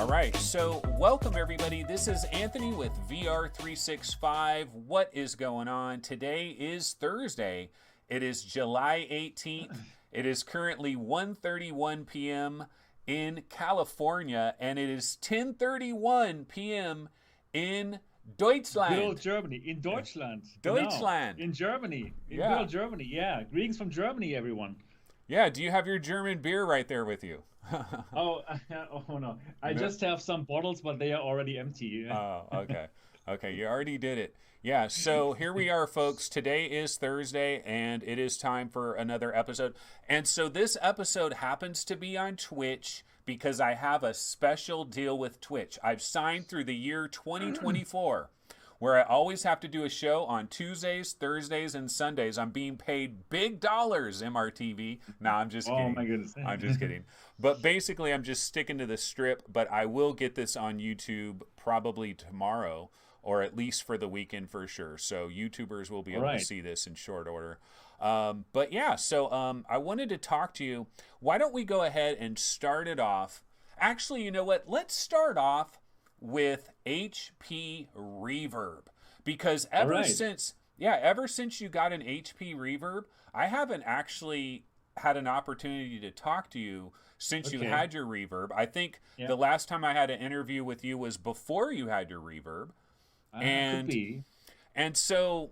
All right, so welcome everybody. This is Anthony with VR 365. What is going on? Today is Thursday. It is July 18th. It is currently 1:31 p.m. in California, and it is 10:31 p.m. in Deutschland. Good old Germany. In Deutschland. Deutschland. Genau. In Germany. In Yeah. good old Germany. Yeah. Greetings from Germany, everyone. Yeah, do you have your German beer right there with you? Oh, oh no. I just have some bottles, but they are already empty. Oh, okay. Okay, you already did it. Yeah, so here we are, folks. Today is Thursday, and it is time for another episode. And so this episode happens to be on Twitch because I have a special deal with Twitch. I've signed through the year 2024, where I always have to do a show on Tuesdays, Thursdays, and Sundays. I'm being paid big dollars, MRTV. No, I'm just kidding. Oh my goodness. I'm just kidding. But basically, I'm just sticking to the strip, but I will get this on YouTube probably tomorrow, or at least for the weekend for sure. So YouTubers will be able to see this in short order. But yeah, so I wanted to talk to you. Why don't we go ahead and start it off? Actually, you know what? Let's start off with HP Reverb, because ever since you got an HP Reverb, I haven't actually had an opportunity to talk to you since you had your Reverb. I think the last time I had an interview with you was before you had your Reverb. Could be. And so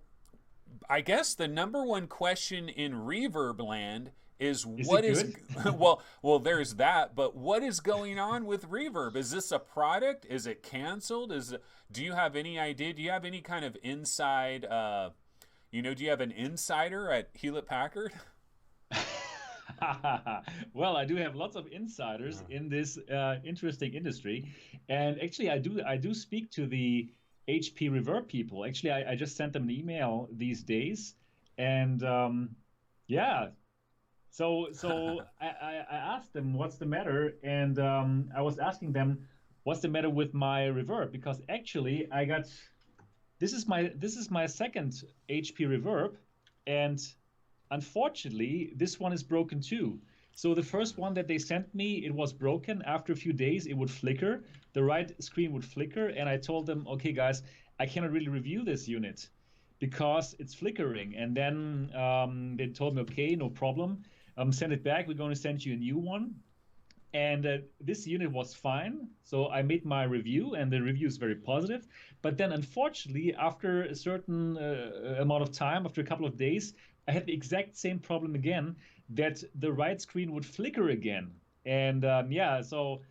I guess the number one question in Reverb land is what is well there's that, but what is going on with Reverb? Is this a product? Is it canceled? Do you have any idea? Do you have any kind of inside do you have an insider at Hewlett Packard? Well, I do have lots of insiders in this interesting industry, and actually I do speak to the HP Reverb people. Actually, I just sent them an email these days, and So I asked them what's the matter, and I was asking them what's the matter with my Reverb, because actually this is my second HP Reverb, and unfortunately this one is broken too. So the first one that they sent me, it was broken. After a few days it would flicker, the right screen would flicker, and I told them, okay guys, I cannot really review this unit because it's flickering. And then they told me, okay, no problem. Send it back. We're going to send you a new one. And this unit was fine. So I made my review, and the review is very positive. But then, unfortunately, after a certain amount of time, after a couple of days, I had the exact same problem again, that the right screen would flicker again. And so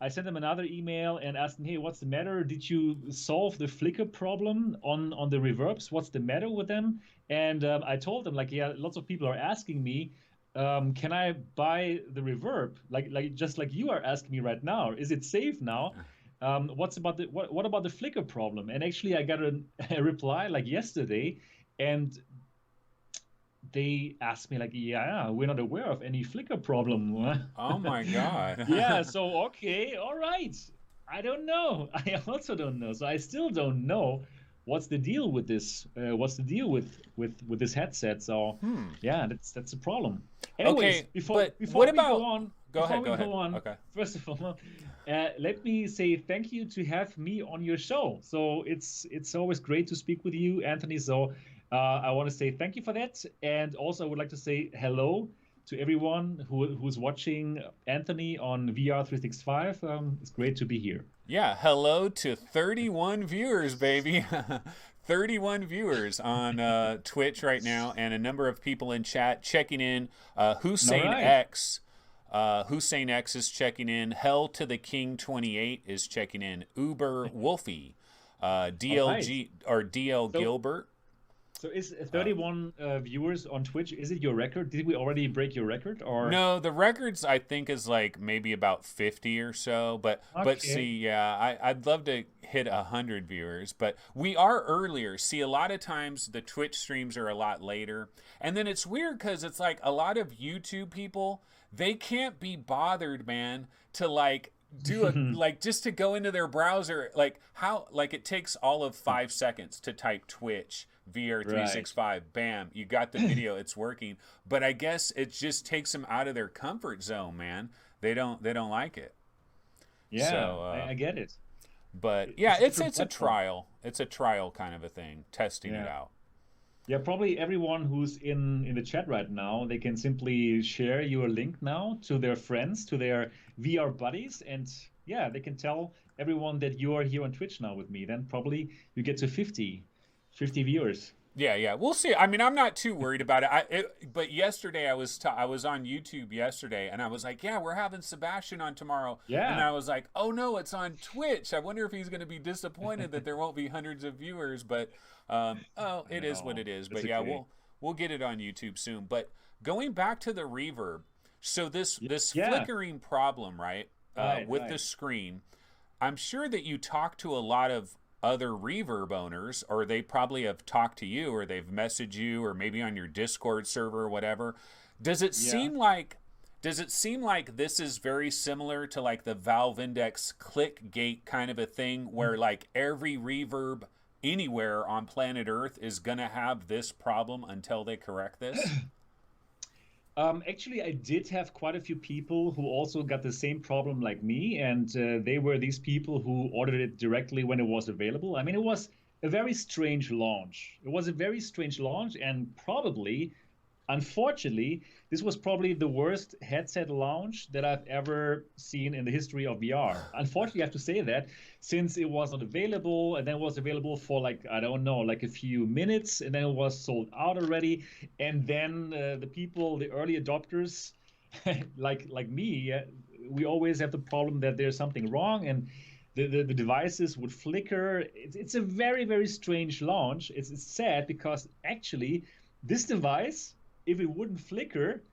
I sent them another email and asked them, hey, what's the matter? Did you solve the flicker problem on the Reverbs? What's the matter with them? And I told them, lots of people are asking me, can I buy the Reverb? Just like you are asking me right now, is it safe now? What about the flicker problem? And actually, I got a reply yesterday, and they asked me we're not aware of any flicker problem. Oh my God. Yeah. So okay, all right. I don't know. I also don't know. So I still don't know what's the deal with this. What's the deal with this headset? So yeah, that's a problem. Anyways, before we go on. Go ahead. Okay. First of all, let me say thank you to have me on your show. So it's always great to speak with you, Anthony. So I want to say thank you for that, and also I would like to say hello to everyone who's watching Anthony on VR 365. It's great to be here. Yeah, hello to 31 viewers, baby. 31 viewers on Twitch right now, and a number of people in chat checking in. Hussein X is checking in. Hell to the King 28 is checking in. Uber Wolfie, DLG or DL Gilbert. So is 31 viewers on Twitch, is it your record? Did we already break your record? Or no, the records I think is maybe about 50 or so. But see, yeah, I'd love to hit 100 viewers, but we are earlier. See, a lot of times the Twitch streams are a lot later, and then it's weird because it's a lot of YouTube people, they can't be bothered, man, to do it just to go into their browser, it takes all of 5 seconds to type Twitch VR 365, bam, you got the video, it's working. But I guess it just takes them out of their comfort zone, man. They don't like it. Yeah, I get it. But yeah, It's a different it's a platform. trial. It's a trial kind of a thing, testing it Yeah. out. Yeah, probably everyone who's in the chat right now, they can simply share your link now to their friends, to their VR buddies, and yeah, they can tell everyone that you are here on Twitch now with me. Then probably you get to 50 viewers. Yeah, yeah, we'll see. I mean, I'm not too worried about it. But yesterday I was on YouTube yesterday, and I was like, "Yeah, we're having Sebastian on tomorrow," and Yeah. I was like, "Oh no, it's on Twitch. I wonder if he's going to be disappointed that there won't be hundreds of viewers." But oh, I it is what know. it is. That's But yeah, okay. we'll get it on YouTube soon. But going back to the reverb, so this Yeah. flickering problem, right, Right, with the right. screen. I'm sure that you talk to a lot of other reverb owners, or they probably have talked to you, or they've messaged you, or maybe on your Discord server or whatever. Does it Yeah. seem like this is very similar to like the Valve Index click gate kind of a thing, where like every reverb anywhere on planet Earth is gonna have this problem until they correct this? Actually, I did have quite a few people who also got the same problem like me, and they were these people who ordered it directly when it was available. I mean, it was a very strange launch. It was a very strange launch, and probably, unfortunately, this was probably the worst headset launch that I've ever seen in the history of VR. Unfortunately, I have to say that since it was not available, and then it was available for like, I don't know, like a few minutes, and then it was sold out already. And then the people, the early adopters, like me, we always have the problem that there's something wrong, and the devices would flicker. It's a very, very strange launch. It's sad because actually this device, if it wouldn't flicker,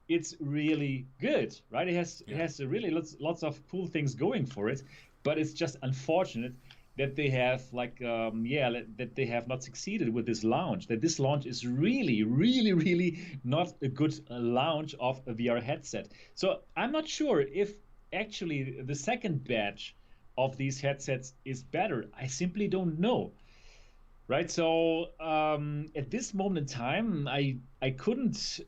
it's really good, right? It Yeah. has really lots of cool things going for it, but it's just unfortunate that they have that they have not succeeded with this launch. That this launch is really, really, really not a good launch of a VR headset. So I'm not sure if actually the second batch of these headsets is better. I simply don't know. Right. So at this moment in time, I couldn't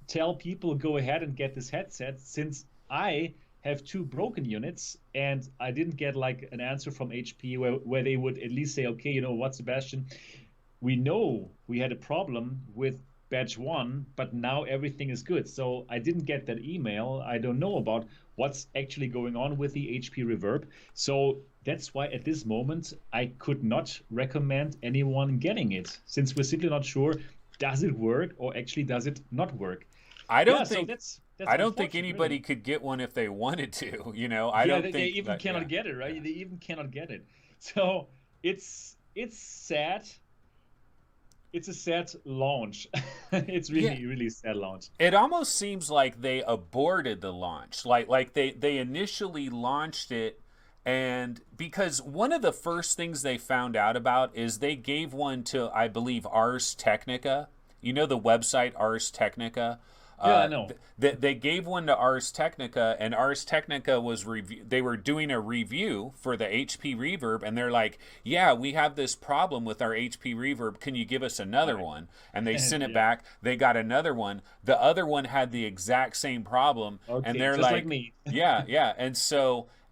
tell people go ahead and get this headset since I have two broken units and I didn't get like an answer from HP where they would at least say, okay, you know what, Sebastian, we know we had a problem with batch one, but now everything is good. So I didn't get that email. I don't know about what's actually going on with the HP Reverb. So that's why at this moment I could not recommend anyone getting it, since we're simply not sure does it work or actually does it not work. I Yeah, don't so think that's I don't think unfortunate, really. anybody could get one if they wanted to. I Yeah, don't they think even that. Yeah, cannot get it, yeah. right? They even cannot get it. So it's sad. It's a sad launch. It's Yeah, really, really sad launch. it almost seems like they aborted the launch. Like they initially launched it, and because one of the first things they found out about is they gave one to, I believe, Ars Technica. You know the website Ars Technica. Yeah, I know. They gave one to Ars Technica, and Ars Technica was they were doing a review for the HP Reverb, and they're like, "Yeah, we have this problem with our HP Reverb. Can you give us another Right. one?" And they sent it Yeah. back. They got another one. The other one had the exact same problem, and Okay, they're just like like, me. "Yeah, yeah."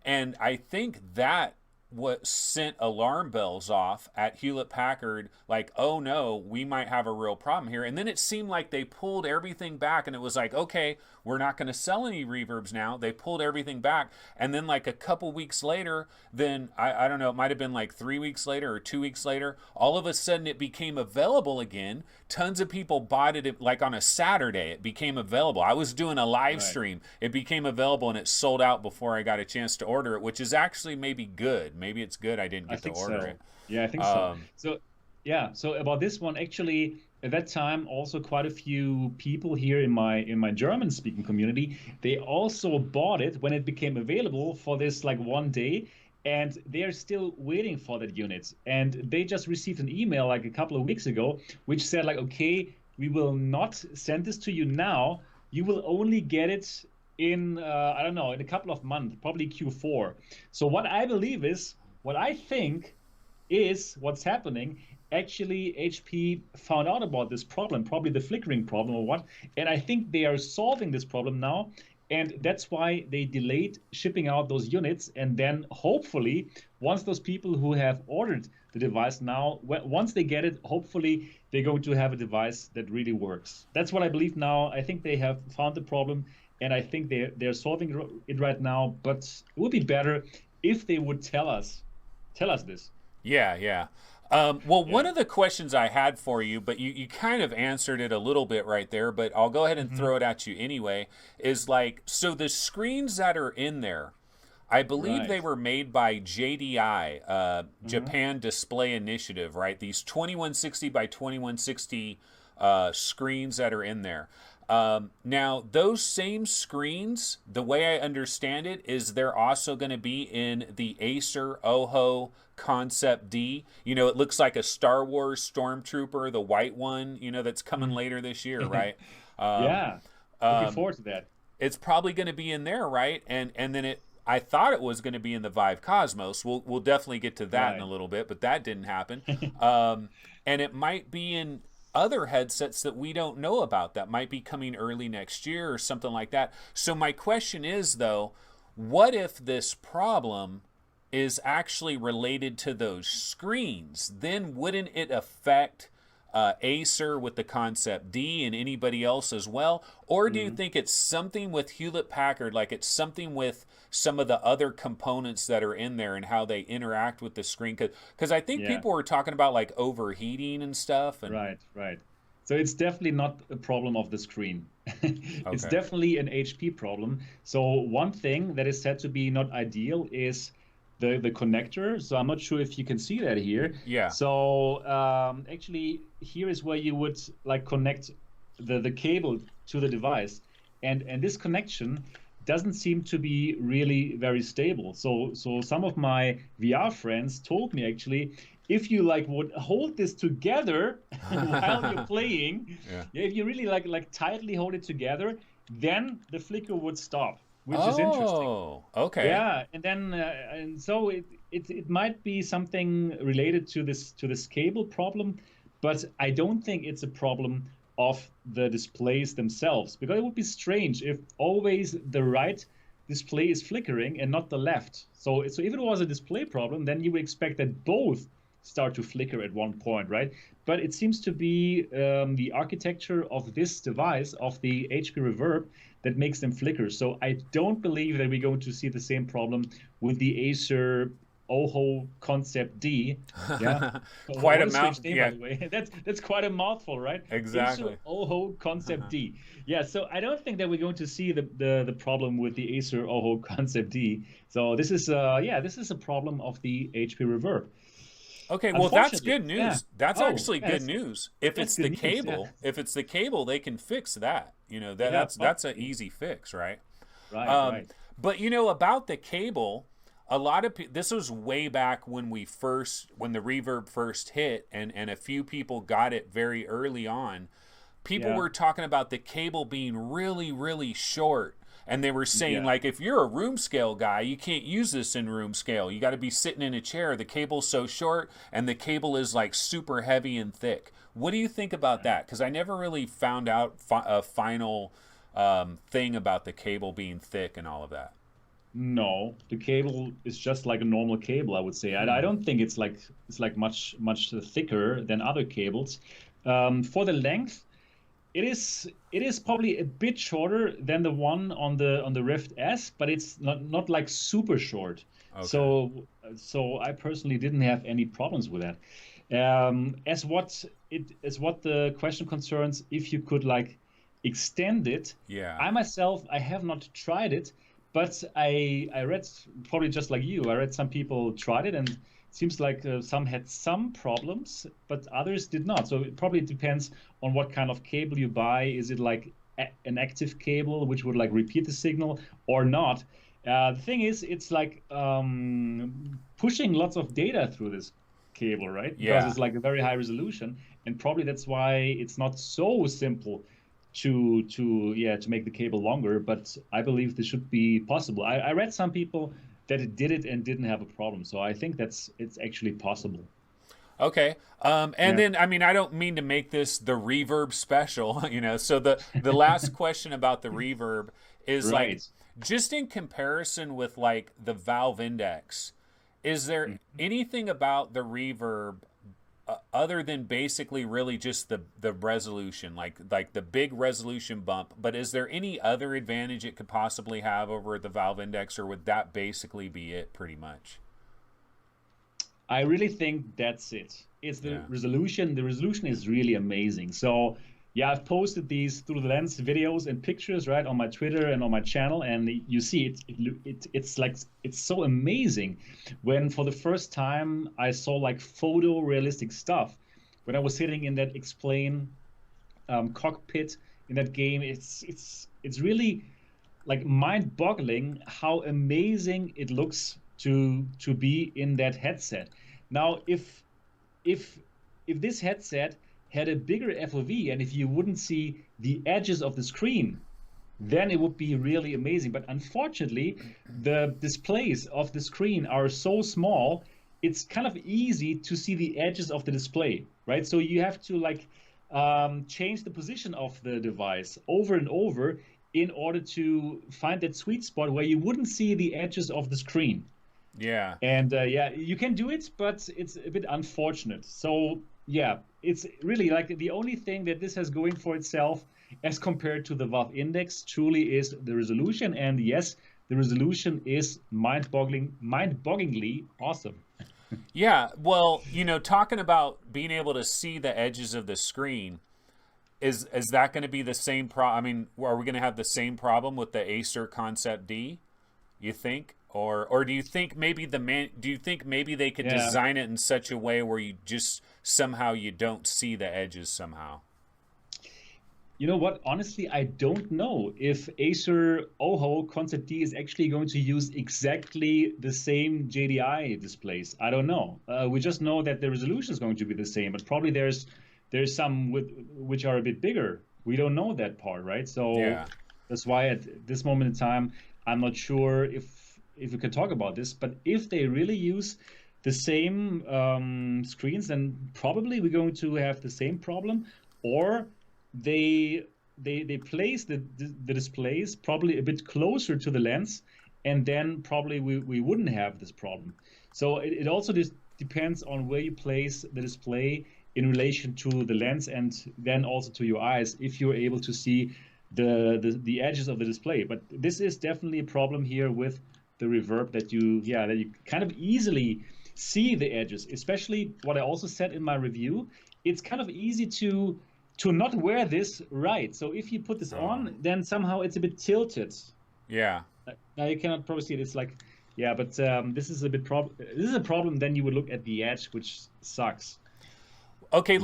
And I think that what sent alarm bells off at Hewlett Packard, like, oh no, we might have a real problem here. And then it seemed like they pulled everything back, and it was like, okay, we're not going to sell any reverbs now. They pulled everything back. And then like a couple weeks later, then I don't know, it might have been like 3 weeks later or 2 weeks later, all of a sudden it became available again. Tons of people bought it, like on a Saturday. It became available. I was doing a live Right. stream. It became available, and it sold out before I got a chance to order it, which is actually maybe good. Maybe it's good I didn't I get to think order so. it. Yeah, I think so. Um, So, yeah, so about this one, actually, at that time, also quite a few people here in my German speaking community, they also bought it when it became available for this like one day, and they are still waiting for that unit. And they just received an email like a couple of weeks ago, which said like, okay, we will not send this to you now. You will only get it in I don't know, in a couple of months, probably Q4. So what I believe is what I think is what's happening. Actually, HP found out about this problem, probably the flickering problem or what, and I think they are solving this problem now. And that's why they delayed shipping out those units. And then hopefully, once those people who have ordered the device now, once they get it, hopefully they're going to have a device that really works. That's what I believe now. I think they have found the problem, and I think they're solving it right now. But it would be better if they would tell us this. Yeah, yeah. One of the questions I had for you, but you kind of answered it a little bit right there, but I'll go ahead and throw it at you anyway, is like, so the screens that are in there, I believe they were made by JDI, Japan Display Initiative, right? These 2160 by 2160 screens that are in there. Now, those same screens, the way I understand it, is they're also going to be in the Acer Oho Concept D. You know, it looks like a Star Wars Stormtrooper, the white one, you know, that's coming later this year, right? Yeah, looking forward to that. It's probably going to be in there, right? And then I thought it was going to be in the Vive Cosmos. We'll definitely get to that in a little bit, but that didn't happen. And it might be in other headsets that we don't know about that might be coming early next year or something like that. So my question is, though, what if this problem is actually related to those screens? Then wouldn't it affect Acer with the Concept D and anybody else as well? Or do you think it's something with Hewlett-Packard, like it's something with some of the other components that are in there and how they interact with the screen? Because I think people were talking about like overheating and stuff. And... Right. So it's definitely not a problem of the screen. It's definitely an HP problem. So one thing that is said to be not ideal is the connector. So I'm not sure if you can see that here. Yeah. So actually, here is where you would like connect the cable to the device, and this connection doesn't seem to be really very stable. So some of my VR friends told me actually, if you like would hold this together while you're playing, if you really like tightly hold it together, then the flicker would stop, which is interesting. Oh, okay. Yeah, and then and so it might be something related to this cable problem, but I don't think it's a problem of the displays themselves, because it would be strange if always the right display is flickering and not the left. So if it was a display problem, then you would expect that both start to flicker at one point, right? But it seems to be the architecture of this device, of the HP Reverb, that makes them flicker. So I don't believe that we're going to see the same problem with the Acer Oho Concept D. Yeah, quite a mouthful. Yeah, by the way. That's quite a mouthful, right? Exactly. Acer Oho Concept D. Yeah, so I don't think that we're going to see the problem with the Acer Oho Concept D. So this is a problem of the HP Reverb. Okay, well that's good news. Yeah. That's actually good news. If it's the cable, yeah. They can fix that. You know, that's an easy fix, right? Right. But you know about the cable, a lot of this was way back when the Reverb first hit, and a few people got it very early on. People were talking about the cable being really, really short. And they were saying, like, if you're a room scale guy, you can't use this in room scale. You got to be sitting in a chair. The cable's so short, and the cable is, like, super heavy and thick. What do you think about that? Because I never really found out a final thing about the cable being thick and all of that. No, the cable is just like a normal cable, I would say. I don't think it's much thicker than other cables. For the length, it is probably a bit shorter than the one on the Rift S, but it's not like super short. Okay. So I personally didn't have any problems with that. As what the question concerns, if you could like extend it. Yeah. I have not tried it, but I read, probably just like you, I read some people tried it, and it seems like some had some problems, but others did not. So it probably depends on what kind of cable you buy. Is it like an active cable, which would like repeat the signal, or not? The thing is, it's like pushing lots of data through this cable, right? Because it's like a very high resolution, and probably that's why it's not so simple to make the cable longer. But I believe this should be possible. I read some people that did it and didn't have a problem, so I think it's actually possible. Okay. And then, I mean, I don't mean to make this the reverb special, so the last question about the reverb is like, just in comparison with like the Valve Index, is there anything about the reverb other than basically really just the resolution, like the big resolution bump, but is there any other advantage it could possibly have over the Valve Index, or would that basically be it pretty much? I really think that's it. It's the resolution. The resolution is really amazing. So yeah, I've posted these through the lens videos and pictures, right, on my Twitter and on my channel, and you see it's like, it's so amazing. When for the first time I saw like photorealistic stuff, when I was sitting in that Explain cockpit in that game, it's really like mind-boggling how amazing it looks to be in that headset. Now, if this headset had a bigger FOV, and if you wouldn't see the edges of the screen, then it would be really amazing. But unfortunately, the displays of the screen are so small, it's kind of easy to see the edges of the display, right? So you have to like change the position of the device over and over in order to find that sweet spot where you wouldn't see the edges of the screen. Yeah. And yeah, you can do it, but it's a bit unfortunate. So yeah, it's really like the only thing that this has going for itself as compared to the Valve Index truly is the resolution. And yes, the resolution is mind-bogglingly awesome. Yeah, well, talking about being able to see the edges of the screen, is that going to be the same problem? I mean, are we going to have the same problem with the Acer Concept D, you think? Or do you think maybe they could design it in such a way where you just somehow you don't see the edges somehow? You know what? Honestly, I don't know if Acer OHO Concept D is actually going to use exactly the same JDI displays. I don't know. We just know that the resolution is going to be the same, but probably there's some which are a bit bigger. We don't know that part, right? So that's why at this moment in time, I'm not sure if we can talk about this. But if they really use the same screens, then probably we're going to have the same problem, or they place the displays probably a bit closer to the lens, and then probably we wouldn't have this problem. So it also just depends on where you place the display in relation to the lens, and then also to your eyes, if you're able to see the edges of the display. But this is definitely a problem here with the Reverb, that you kind of easily see the edges. Especially what I also said in my review, it's kind of easy to not wear this right. So if you put this on, then somehow it's a bit tilted. Yeah. Now you cannot probably see it. It's like, yeah, but this is a problem. Then you would look at the edge, which sucks. Okay,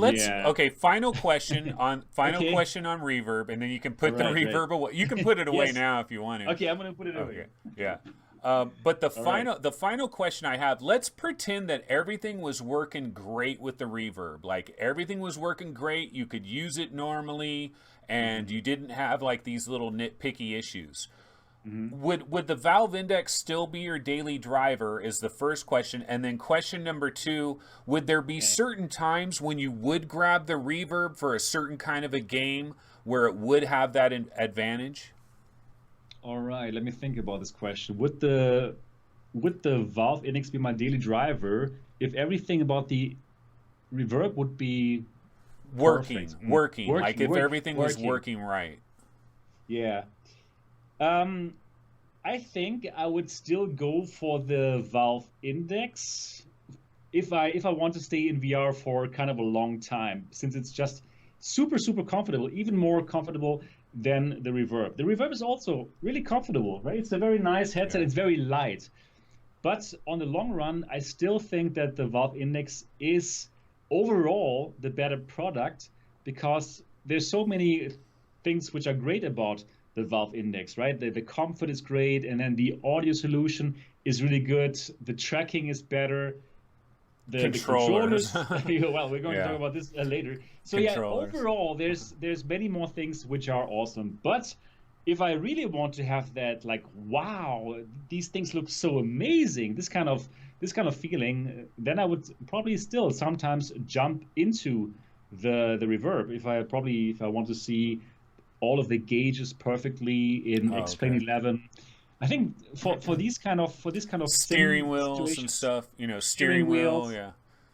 final question on question on Reverb, and then you can put the Reverb away. You can put it away now if you want to. Okay, I'm gonna put it away. Yeah. But the final question I have, let's pretend that everything was working great with the Reverb. Like everything was working great, you could use it normally, and you didn't have like these little nitpicky issues. Would the Valve Index still be your daily driver is the first question. And then question number 2, would there be certain times when you would grab the Reverb for a certain kind of a game where it would have that advantage? All right, let me think about this question. Would the Valve Index be my daily driver if everything about the Reverb would be working, like if everything was working right? Yeah. I think I would still go for the Valve Index if I want to stay in VR for kind of a long time, since it's just super comfortable, even more comfortable than the Reverb. The Reverb is also really comfortable, right? It's a very nice headset. Yeah. It's very light. But on the long run, I still think that the Valve Index is overall the better product, because there's so many things which are great about the Valve Index, right? The comfort is great, and then the audio solution is really good. The tracking is better. The controllers. Well, we're going to talk about this later. So yeah, overall, there's many more things which are awesome. But if I really want to have that, like, wow, these things look so amazing, this kind of feeling, then I would probably still sometimes jump into the reverb if I want to see all of the gauges perfectly in Oh, X-Plane okay. 11. I think for this kind of Steering sim wheels and situations, stuff, steering steering wheel, wheels, yeah.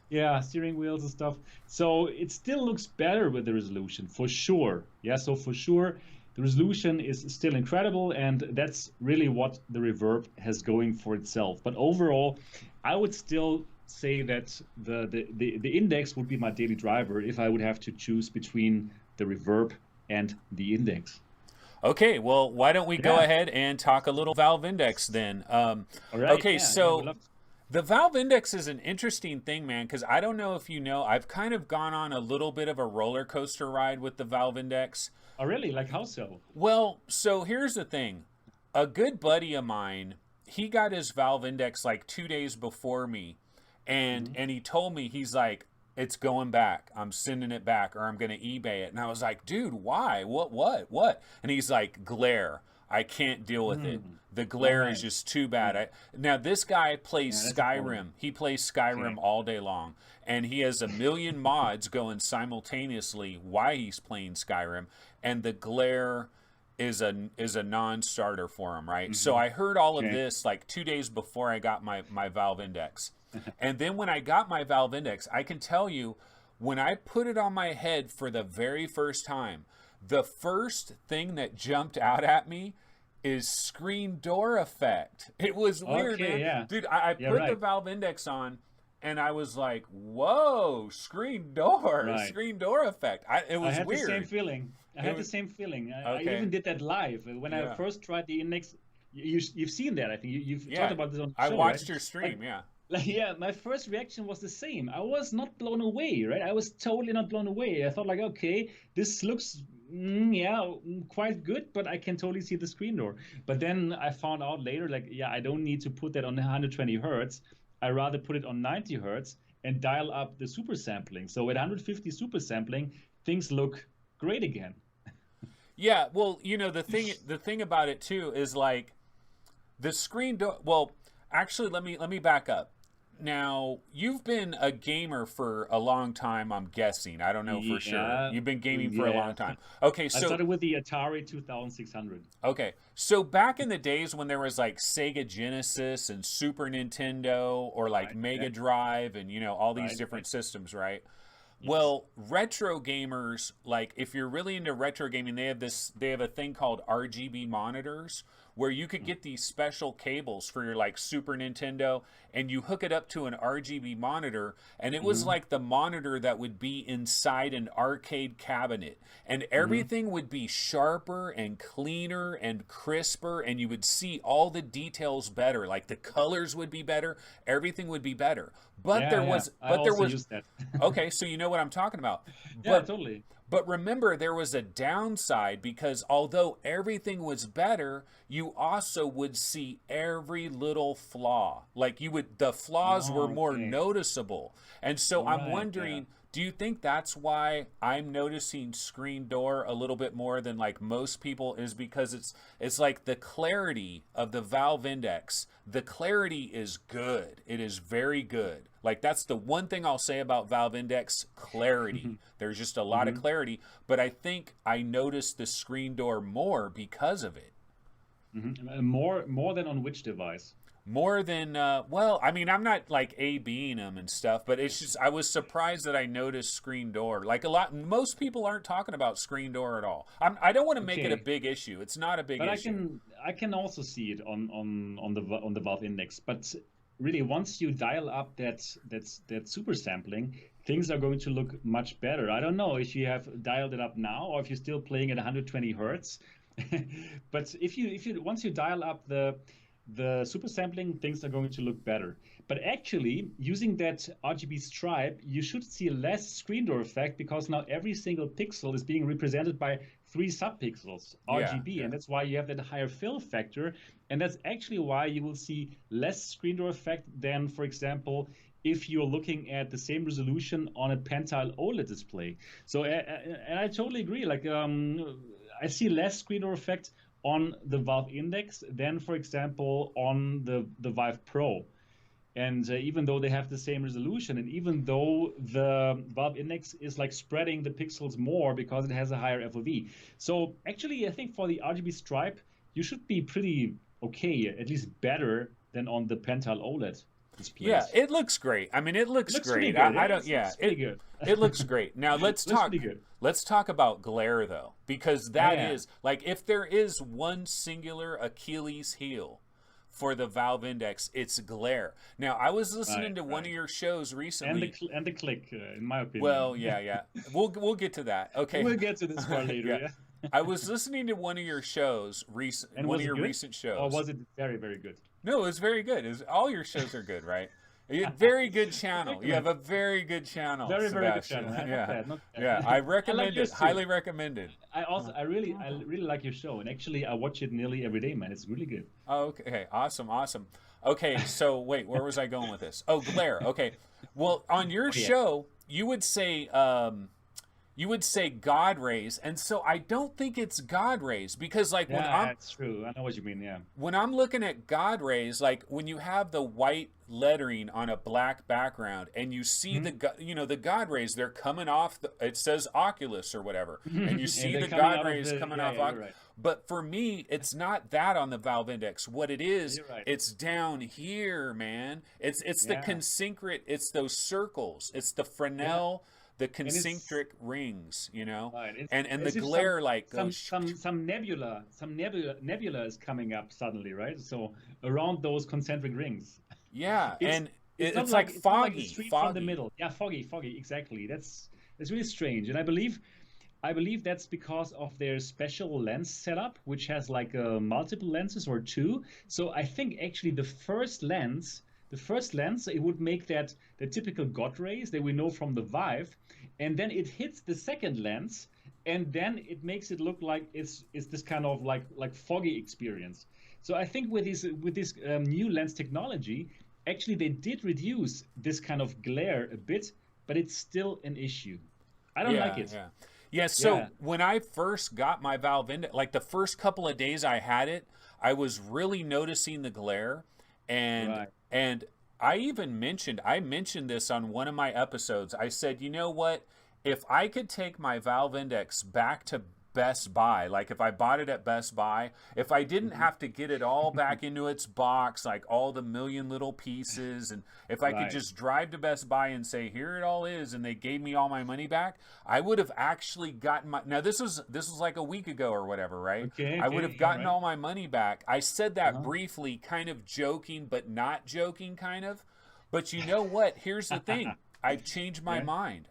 yeah, steering wheels and stuff. So it still looks better with the resolution for sure. Yeah, so for sure the resolution is still incredible, and that's really what the Reverb has going for itself. But overall, I would still say that the Index would be my daily driver if I would have to choose between the Reverb and the Index. Okay, well, why don't we go Yeah. ahead and talk a little Valve Index then? All right. Okay, Yeah. Yeah. We so love. the Valve Index is an interesting thing, man, because I don't know if you know, I've kind of gone on a little bit of a roller coaster ride with the Valve Index. Oh, really? Like how so? Well, so here's the thing. A good buddy of mine, he got his Valve Index like 2 days before me, and Hmm. and he told me, he's like, it's going back. I'm sending it back, or I'm gonna eBay it. And I was like, dude, why? What? And he's like, glare. I can't deal with it. Hmm. The glare is Right. just too bad. Yeah. Now this guy plays Yeah. That's a problem. Skyrim. He plays Skyrim Okay. all day long, and he has a million mods going simultaneously while he's playing Skyrim, and the glare is a non-starter for him, right? So Hmm. I heard all of Okay. this like 2 days before I got my Valve Index. And then when I got my Valve Index, I can tell you, when I put it on my head for the very first time, the first thing that jumped out at me is screen door effect. It was weird, Okay. man. Yeah. Dude, I Yeah. put the Right. Valve Index on, and I was like, whoa, screen door, Right. screen door effect. It I was had the same weird. feeling. I It had the was, same feeling. I okay. even did that live when I Yeah. first tried the Index. You've seen that, I think. You've talked Yeah. about this on the I show, right? watched your Like, stream, yeah. yeah, my first reaction was the same. I was not blown away, right? I was totally not blown away. I thought like, okay, this looks, yeah, quite good, but I can totally see the screen door. But then I found out later, like, yeah, I don't need to put that on 120 hertz. I rather put it on 90 hertz and dial up the super sampling. So at 150 super sampling, things look great again. Yeah, well, the thing about it too is like the screen door. Well, actually, let me back up. Now, you've been a gamer for a long time, I'm guessing. I don't know for sure. Yeah, You've been gaming for a yeah. long time. Okay, I so started with the Atari 2600. back in the days when there was like Sega Genesis and Super Nintendo, or like Right. Yeah. Mega Drive, and all these Right. different Right. systems, right? Yes. Well, retro gamers, like if you're really into retro gaming, they have a thing called RGB monitors, where you could get these special cables for your like Super Nintendo, and you hook it up to an RGB monitor, and it was Hmm. like the monitor that would be inside an arcade cabinet, and Hmm. everything would be sharper and cleaner and crisper, and you would see all the details better, like the colors would be better, everything would be better. But Yeah, there yeah. was I but there also was use that. Okay, so you know what I'm talking about. Yeah, But totally. but remember, there was a downside, because although everything was better, you also would see every little flaw. Like the flaws were Oh, more okay. noticeable. And so I'm Right. Yeah. wondering, do you think that's why I'm noticing screen door a little bit more than like most people, is because it's like the clarity of the Valve Index. The clarity is good. It is very good. Like that's the one thing I'll say about Valve Index, clarity. There's just a lot of Hmm. clarity, but I think I noticed the screen door more because of it. Hmm. More than on which device? More than well, I mean, I'm not like A-Bing them and stuff, but it's just I was surprised that I noticed screen door. Like most people aren't talking about screen door at all. I don't want to make it a Okay. big issue. It's not a big But I issue. can I can also see it on the Valve Index. But really, once you dial up that super sampling, things are going to look much better. I don't know if you have dialed it up now or if you're still playing at 120 hertz. But if you once you dial up the super sampling, things are going to look better. But actually, using that RGB stripe, you should see less screen door effect because now every single pixel is being represented by three subpixels Yeah, RGB, yeah. and that's why you have that higher fill factor, and that's actually why you will see less screen door effect than, for example, if you're looking at the same resolution on a pentile OLED display. So, and I totally agree. Like, I see less screen door effect on the Valve Index than, for example, on the Vive Pro. And even though they have the same resolution, and even though the Valve Index is like spreading the pixels more because it has a higher FOV. So actually, I think for the RGB stripe, you should be pretty okay, at least better than on the Pental OLED displays. Yeah, it looks great. I mean, it looks great. I don't. Yeah, it looks great. Now let's talk. Let's talk about glare though, because that is like, if there is one singular Achilles heel for the Valve Index, it's glare. Now, I was listening to one of your shows recently, and the click, in my opinion. Well, yeah, we'll get to that. Okay, we'll get to this part later. Yeah. I was listening to one of your shows recent shows. Or was it very, very good? No, it was very good. All your shows are good, right? Very good channel. You have a very good channel. Very, Sebastian. very good channel. Not bad. Yeah, I recommend it. Highly recommended. I really like your show, and actually I watch it nearly every day, man. It's really good. Oh, okay, awesome. Okay, so wait, where was I going with this? Oh, glare. Okay, well, on your show, you would say God rays, and so I don't think it's God rays, because like that's true. I know what you mean. Yeah. When I'm looking at God rays, like when you have the white lettering on a black background and you see the God rays, they're coming off it says Oculus or whatever, and you see the God rays coming off Oculus. Right. But for me, it's not that on the Valve Index. What it is, it's down here, man. It's the concentric, it's those circles, it's the Fresnel. The concentric rings, right. and the glare some nebula is coming up suddenly, right? So around those concentric rings. Yeah, it's like foggy, it's foggy from the middle. Yeah, foggy, exactly. That's really strange, and I believe that's because of their special lens setup, which has like multiple lenses or two. So I think actually the first lens, it would make that the typical God rays that we know from the Vive, and then it hits the second lens, and then it makes it look like it's this kind of like foggy experience. So I think with this new lens technology, actually they did reduce this kind of glare a bit, but it's still an issue. I don't like it. Yeah. So when I first got my Valve Index, like the first couple of days I had it, I was really noticing the glare. And I mentioned this on one of my episodes. I said, you know what? If I could take my Valve Index back to Best Buy, like if I bought it at Best Buy, if I didn't have to get it all back into its box, like all the million little pieces, and if I could just drive to Best Buy and say, here it all is, and they gave me all my money back, I would have actually gotten now this was like a week ago or whatever, right? Okay, I would have gotten all my money back. I said that briefly, kind of joking, but not joking, kind of. But you know what? Here's the thing. I've changed my mind.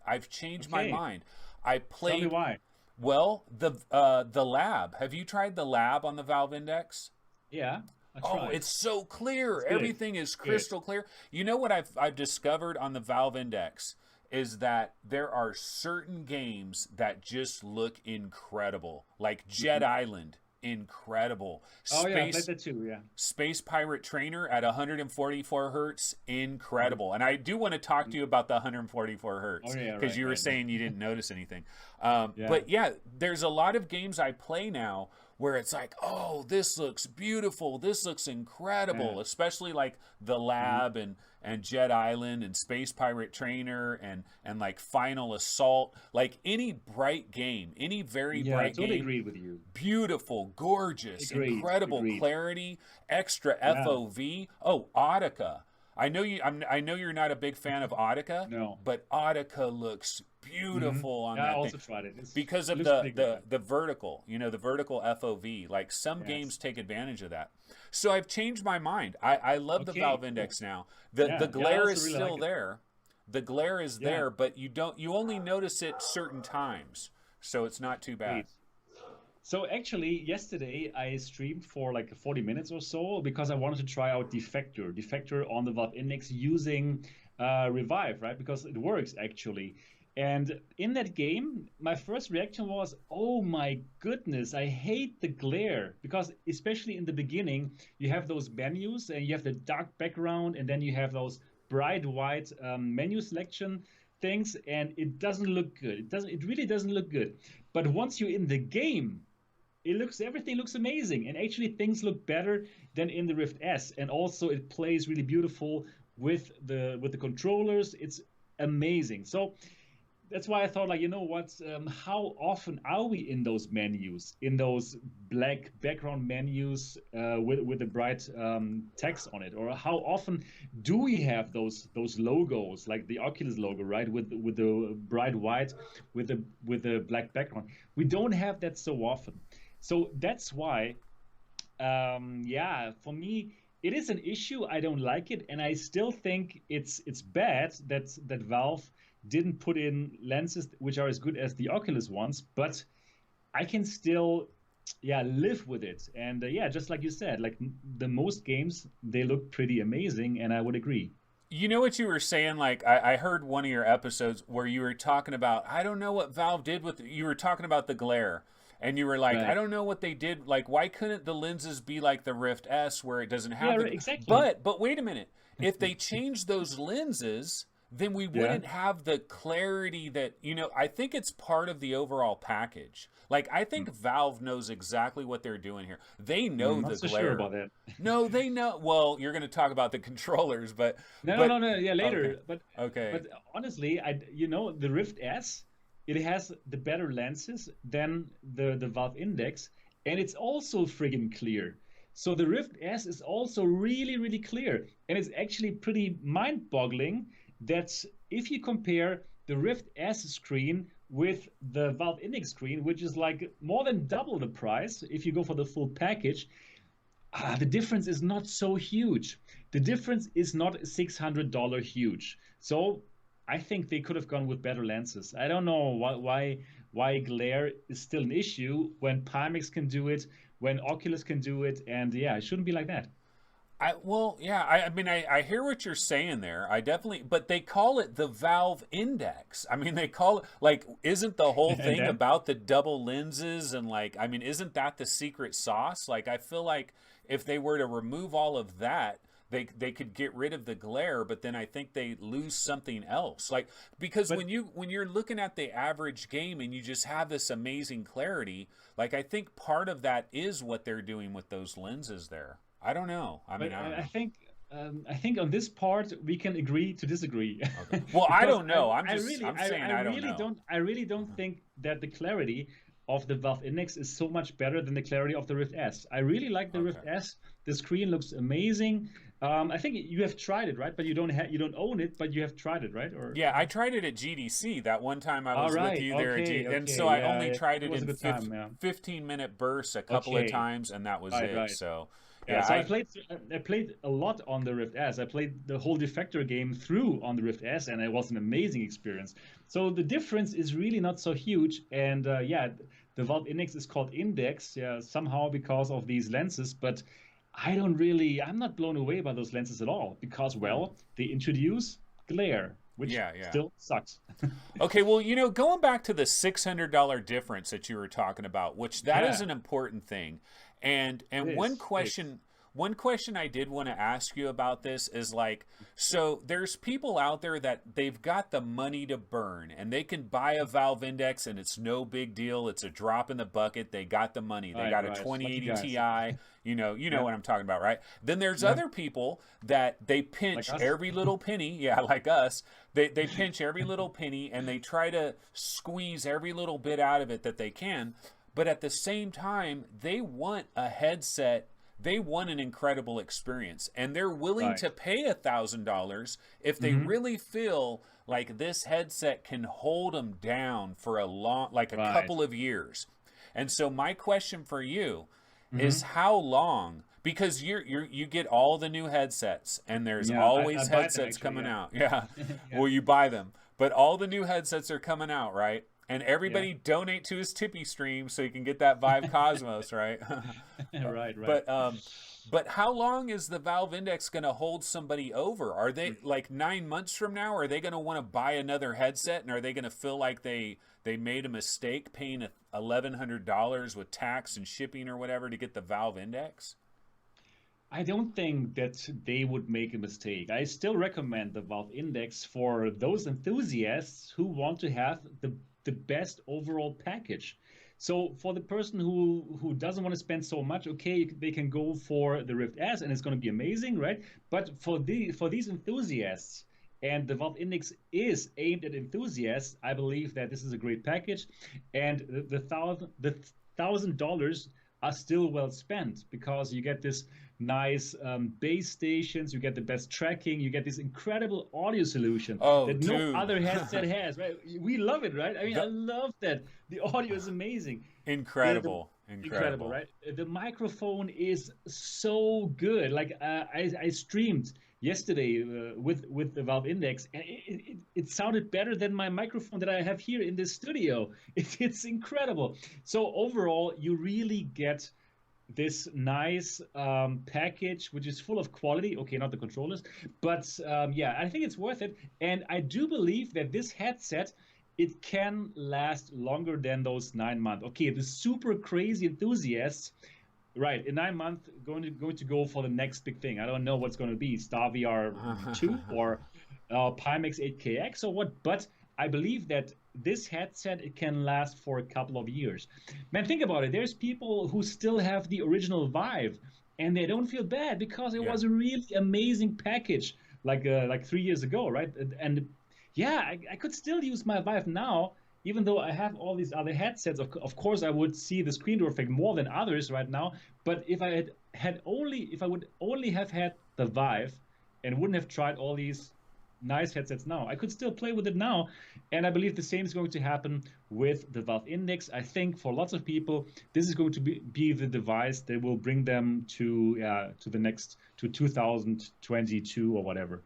My mind. I played. Tell me why. Well, the lab. Have you tried the lab on the Valve Index? Yeah. Oh, it's so clear. Everything is crystal clear. You know what I've discovered on the Valve Index is that there are certain games that just look incredible, like Jet Island. Incredible. I played that too, yeah. Space Pirate Trainer at 144 hertz, incredible. And I do want to talk to you about the 144 hertz because you were saying you didn't notice anything. But yeah, there's a lot of games I play now where it's like, oh, this looks beautiful, this looks incredible, especially like the Lab and Jet Island and Space Pirate Trainer and like Final Assault, like any bright game, any very bright game. I totally agree with you. Beautiful, gorgeous, incredible clarity, extra FOV. Oh, Audica. I know you're not a big fan of Audica. No. But Audica looks beautiful on that I thing. also tried it. Because of the vertical, the vertical FOV. Like some games take advantage of that. So I've changed my mind. I love the Valve Index now. The glare is still there. The glare is there, but you only notice it certain times. So it's not too bad. Great. So actually, yesterday I streamed for like 40 minutes or so because I wanted to try out Defector on the Valve Index using Revive, right? Because it works actually. And in that game, my first reaction was, oh my goodness, I hate the glare. Because especially in the beginning, you have those menus and you have the dark background and then you have those bright white menu selection things, and it doesn't look good. It really doesn't look good. But once you're in the game, everything looks amazing, and actually things look better than in the Rift S, and also it plays really beautiful with the controllers. It's amazing. So that's why I thought, like, you know what? How often are we in those menus, in those black background menus with the bright text on it, or how often do we have those logos, like the Oculus logo, right, with the bright white, with the black background? We don't have that so often, so that's why, yeah, for me. It is an issue. I don't like it, and I still think it's bad that Valve didn't put in lenses which are as good as the Oculus ones, but I can still, yeah, live with it. And yeah, just like you said, like the most games, they look pretty amazing, and I would agree. You know what you were saying? Like, I heard one of your episodes where you were talking about, I don't know what Valve did with, you were talking about the glare. And you were like, I Right. don't know what they did. Like, why couldn't the lenses be like the Rift S where it doesn't Yeah, have right, the. exactly. But wait a minute. If they changed those lenses, then we Yeah. wouldn't have the clarity that, I think it's part of the overall package. Like, I think Valve knows exactly what they're doing here. They know Not the so sure glare. about that. No, they know. Well, you're going to talk about the controllers, No, no, but, no, no. Yeah, okay. later. But Okay. but honestly, the Rift S, it has the better lenses than the Valve Index, and it's also friggin' clear. So the Rift S is also really, really clear, and it's actually pretty mind-boggling that if you compare the Rift S screen with the Valve Index screen, which is like more than double the price if you go for the full package, the difference is not so huge. The difference is not $600 huge. So I think they could have gone with better lenses. I don't know why glare is still an issue when Pimax can do it, when Oculus can do it, and yeah, it shouldn't be like that. Well, yeah. I mean, I hear what you're saying there. I definitely, but they call it the Valve Index. I mean, they call it like, isn't the whole And thing then about the double lenses and like, I mean, isn't that the secret sauce? Like, I feel like if they were to remove all of that, they could get rid of the glare, but then I think they lose something else. Like, because but when you're looking at the average game and you just have this amazing clarity, like I think part of that is what they're doing with those lenses there. I don't know. I mean, but I don't I know. think I think on this part we can agree to disagree, Okay. Well, I because don't know. I'm saying I don't know. I really don't think that the clarity of the Valve Index is so much better than the clarity of the Rift S. I really like the Okay. Rift S. The screen looks amazing. I think you have tried it, right? But you don't own it, but you have tried it, right? Or Yeah, I tried it at GDC that one time I all was with right, you there at okay, and okay, so I yeah, only yeah. tried It it was a in good time, yeah. 15-minute bursts a couple of Okay, times and that was right, it. right. So, Yeah, yeah, so I played a lot on the Rift S. I played the whole Defector game through on the Rift S, and it was an amazing experience. So the difference is really not so huge. And yeah, the Valve Index is called Index, yeah, somehow because of these lenses. But I'm not blown away by those lenses at all because, Hmm. well, they introduce glare, which Yeah, yeah. still sucks. Okay, well, going back to the $600 difference that you were talking about, which that is Yeah, an important thing. it And is. It is. one question I did want to ask you about this is like, so there's people out there that they've got the money to burn and they can buy a Valve Index and it's no big deal. It's a drop in the bucket. They got the money. They Right, got a right. Lucky 2080 guys. Ti. You know Yeah, what I'm talking about, right? Then there's yeah, other people that they like pinch us. every little penny, yeah, like us. They pinch every little penny and they try to squeeze every little bit out of it that they can. But at the same time, they want a headset. They want an incredible experience, and they're willing Right. to pay $1,000 if they Hmm. really feel like this headset can hold them down for like a Right. couple of years. And so my question for you is Hmm. how long? Because you get all the new headsets, and there's Yeah, I always buy them headsets actually. coming Yeah. out. Yeah, Yeah. well, you buy them, but all the new headsets are coming out, right? And Yeah. everybody donate to his Tippy stream so you can get that Vive Cosmos, right? Right, right. but but how long is the Valve Index going to hold somebody over? Are they like 9 months from now? Are they going to want to buy another headset, and are they going to feel like they made a mistake paying $1,100 with tax and shipping or whatever to get the Valve Index? I don't think that they would make a mistake. I still recommend the Valve Index for those enthusiasts who want to have the best overall package. So for the person who doesn't want to spend so much, okay, they can go for the Rift S, and it's going to be amazing, right? But for these enthusiasts, and the Valve Index is aimed at enthusiasts, I believe that this is a great package, and the $1,000 are still well spent, because you get this nice base stations, you get the best tracking, you get this incredible audio solution that no other headset has, right? We love it, right? I mean, I love that. The audio is amazing. Incredible. Incredible, right? The microphone is so good. Like I streamed yesterday with the Valve Index, and it sounded better than my microphone that I have here in this studio. It's incredible. So overall, you really get this nice package, which is full of quality. Okay, not the controllers, but yeah, I think it's worth it. And I do believe that this headset, it can last longer than those 9 months. Okay, the super crazy enthusiasts, right, in 9 months, going to go for the next big thing. I don't know what's going to be, Star VR 2 or Pimax 8KX or what, but I believe that this headset, it can last for a couple of years. Man, think about it. There's people who still have the original Vive, and they don't feel bad because it was a really amazing package like 3 years ago, right? And yeah, I could still use my Vive now, even though I have all these other headsets. Of course, I would see the screen door effect more than others right now. But if I would only have had the Vive and wouldn't have tried all these nice headsets now, I could still play with it now. And I believe the same is going to happen with the Valve Index. I think for lots of people, this is going to be the device that will bring them to the next, to 2022 or whatever.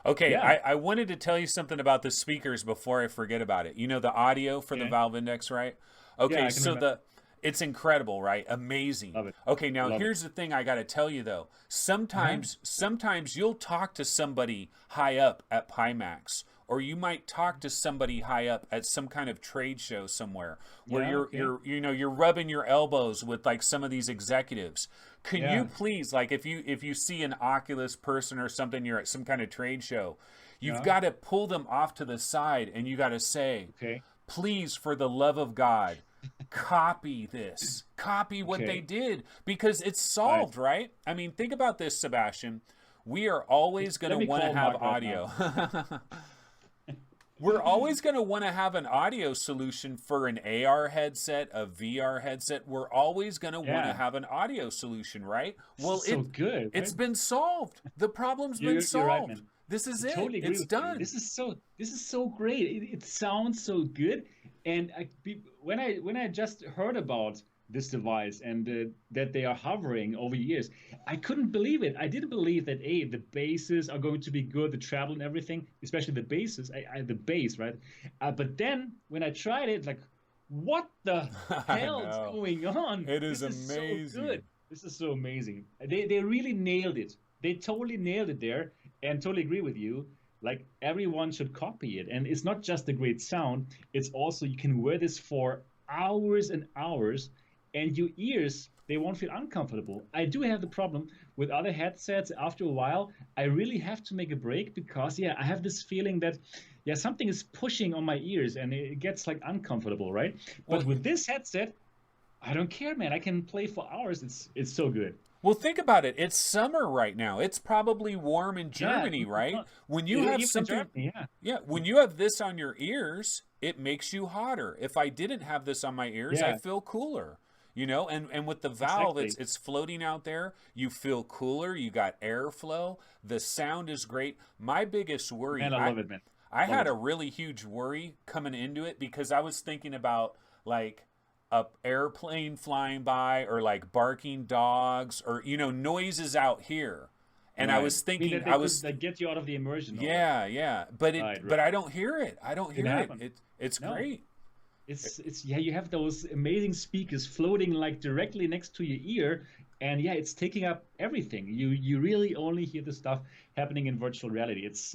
Okay, yeah. I wanted to tell you something about the speakers before I forget about it. You know, the audio for the Valve Index, right? Okay, yeah, so it's incredible, right? Amazing. Love it. Okay, now here's the thing I got to tell you though. Sometimes you'll talk to somebody high up at Pimax, or you might talk to somebody high up at some kind of trade show somewhere where you're rubbing your elbows with like some of these executives. Can you please, like, if you see an Oculus person or something, you're at some kind of trade show, you've got to pull them off to the side and you got to say, please, for the love of God, copy this. Copy what they did, because it's solved, right? I mean, think about this, Sebastian. We are always going to want to have audio. We're always going to want to have an audio solution for an AR headset, a VR headset. We're always going to want to have an audio solution, right? Well, it's so good. Right? It's been solved. The problem's been solved. Right, man. This is it. Totally it's done. This is so great. It sounds so good. And when I just heard about this device and that they are hovering over years, I couldn't believe it. I didn't believe that the basses are going to be good, the treble and everything, especially the basses, the bass, right? But then when I tried it, like, what the hell is going on? It is amazing. Is so good. This is so amazing. They really nailed it. They totally nailed it there, and totally agree with you. Like, everyone should copy it. And it's not just the great sound, it's also, you can wear this for hours and hours, and your ears, they won't feel uncomfortable. I do have the problem with other headsets. After a while, I really have to make a break because, I have this feeling that, something is pushing on my ears and it gets like uncomfortable, right? But with this headset, I don't care, man. I can play for hours. It's so good. Well, think about it. It's summer right now. It's probably warm in Germany, right? When you have something, when you have this on your ears, it makes you hotter. If I didn't have this on my ears, I feel cooler. You know, and with the Valve, it's floating out there. You feel cooler. You got airflow. The sound is great. My biggest worry, man, I love it, man. I had a really huge worry coming into it because I was thinking about like a airplane flying by or like barking dogs or noises out here. And I was thinking, that get you out of the immersion. But but I don't hear it. I don't hear it. It's great. It's you have those amazing speakers floating like directly next to your ear, and it's taking up everything. You really only hear the stuff happening in virtual reality. It's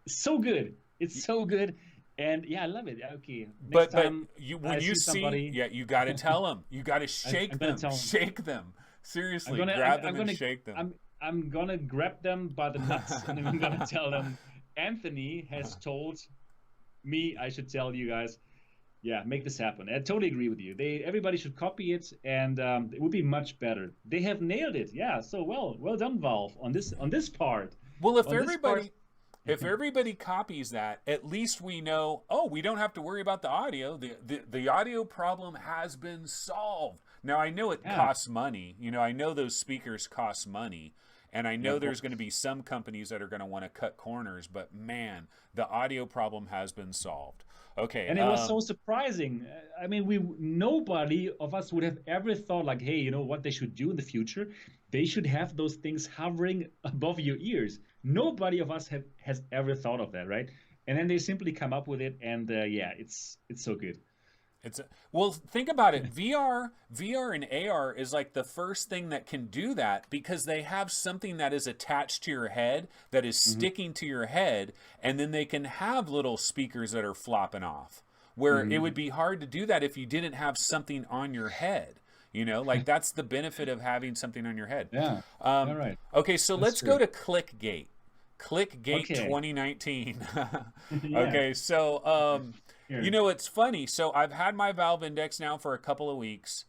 so good. It's so good, and I love it. Okay, next time when you see somebody, you got to tell them. You got to shake them. Shake them. Seriously, grab them and shake them. I'm gonna grab them by the nuts and I'm gonna tell them. Anthony has told me I should tell you guys. Yeah, make this happen. I totally agree with you. Everybody should copy it, and it would be much better. They have nailed it. Yeah, so well done, Valve, on this part. Well, On this part, if everybody copies that, at least we know, oh, we don't have to worry about the audio. The audio problem has been solved. Now, I know it costs money. You know, I know those speakers cost money. And I know there's going to be some companies that are going to want to cut corners, but man, the audio problem has been solved. Okay. And it was so surprising. I mean, nobody of us would have ever thought like, hey, you know what they should do in the future? They should have those things hovering above your ears. Nobody of us has ever thought of that, right? And then they simply come up with it, and yeah, it's so good. Well, think about it. VR and AR is like the first thing that can do that, because they have something that is attached to your head, that is sticking to your head, and then they can have little speakers that are flopping off, where it would be hard to do that if you didn't have something on your head. You know, like that's the benefit of having something on your head. Yeah. All right. Okay, so let's go to ClickGate. ClickGate 2019. Okay, so you know, it's funny. So I've had my Valve Index now for a couple of weeks,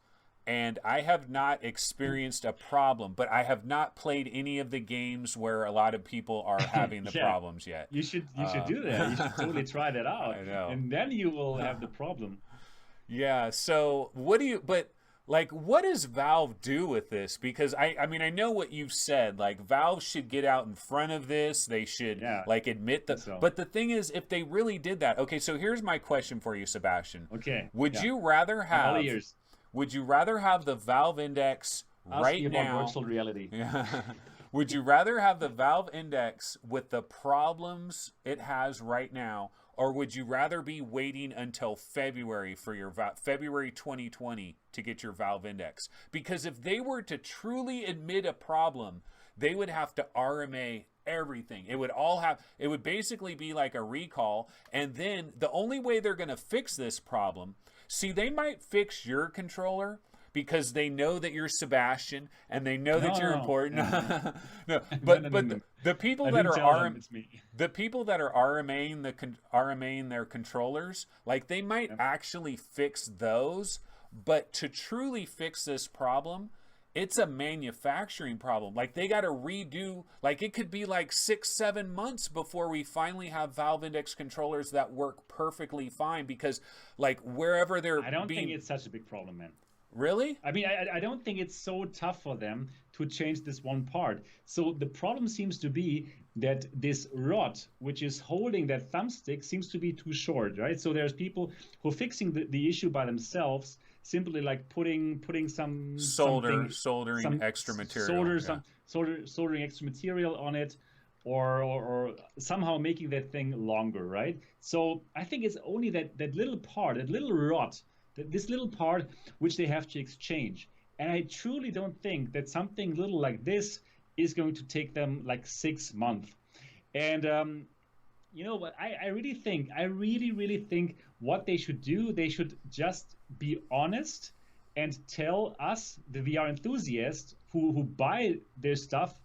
and I have not experienced a problem, but I have not played any of the games where a lot of people are having the problems yet. You should do that. You should totally try that out. I know. And then you will have the problem. Yeah, so what does Valve do with this? Because I mean, I know what you've said. Like, Valve should get out in front of this. They should like admit that. So. But the thing is, if they really did that, okay. So here's my question for you, Sebastian. Okay. Would you rather have? All ears. Would you rather have the Valve Index right now? Virtual reality. Would you rather have the Valve Index with the problems it has right now, or would you rather be waiting until February for your February 2020 to get your Valve Index? Because if they were to truly admit a problem, they would have to RMA everything. It would basically be like a recall. And then the only way they're going to fix this problem, see, they might fix your controller because they know that you're Sebastian and they know that you're important. No, but the people that are RMAing their controllers, like, they might actually fix those, but to truly fix this problem, it's a manufacturing problem. Like, they got to redo, like, it could be like 6-7 months before we finally have Valve Index controllers that work perfectly fine, because like wherever they're I don't think it's such a big problem, man. Really? I mean, I don't think it's so tough for them to change this one part. So the problem seems to be that this rod, which is holding that thumbstick, seems to be too short, right? So there's people who are fixing the issue by themselves, simply like putting some soldering extra material, soldering extra material on it, or somehow making that thing longer, right? So I think it's only that little part, that little rod, this little part which they have to exchange. And I truly don't think that something little like this is going to take them like 6 months. And you know what, I really think what they should do, they should just be honest and tell us, the VR enthusiasts who buy their stuff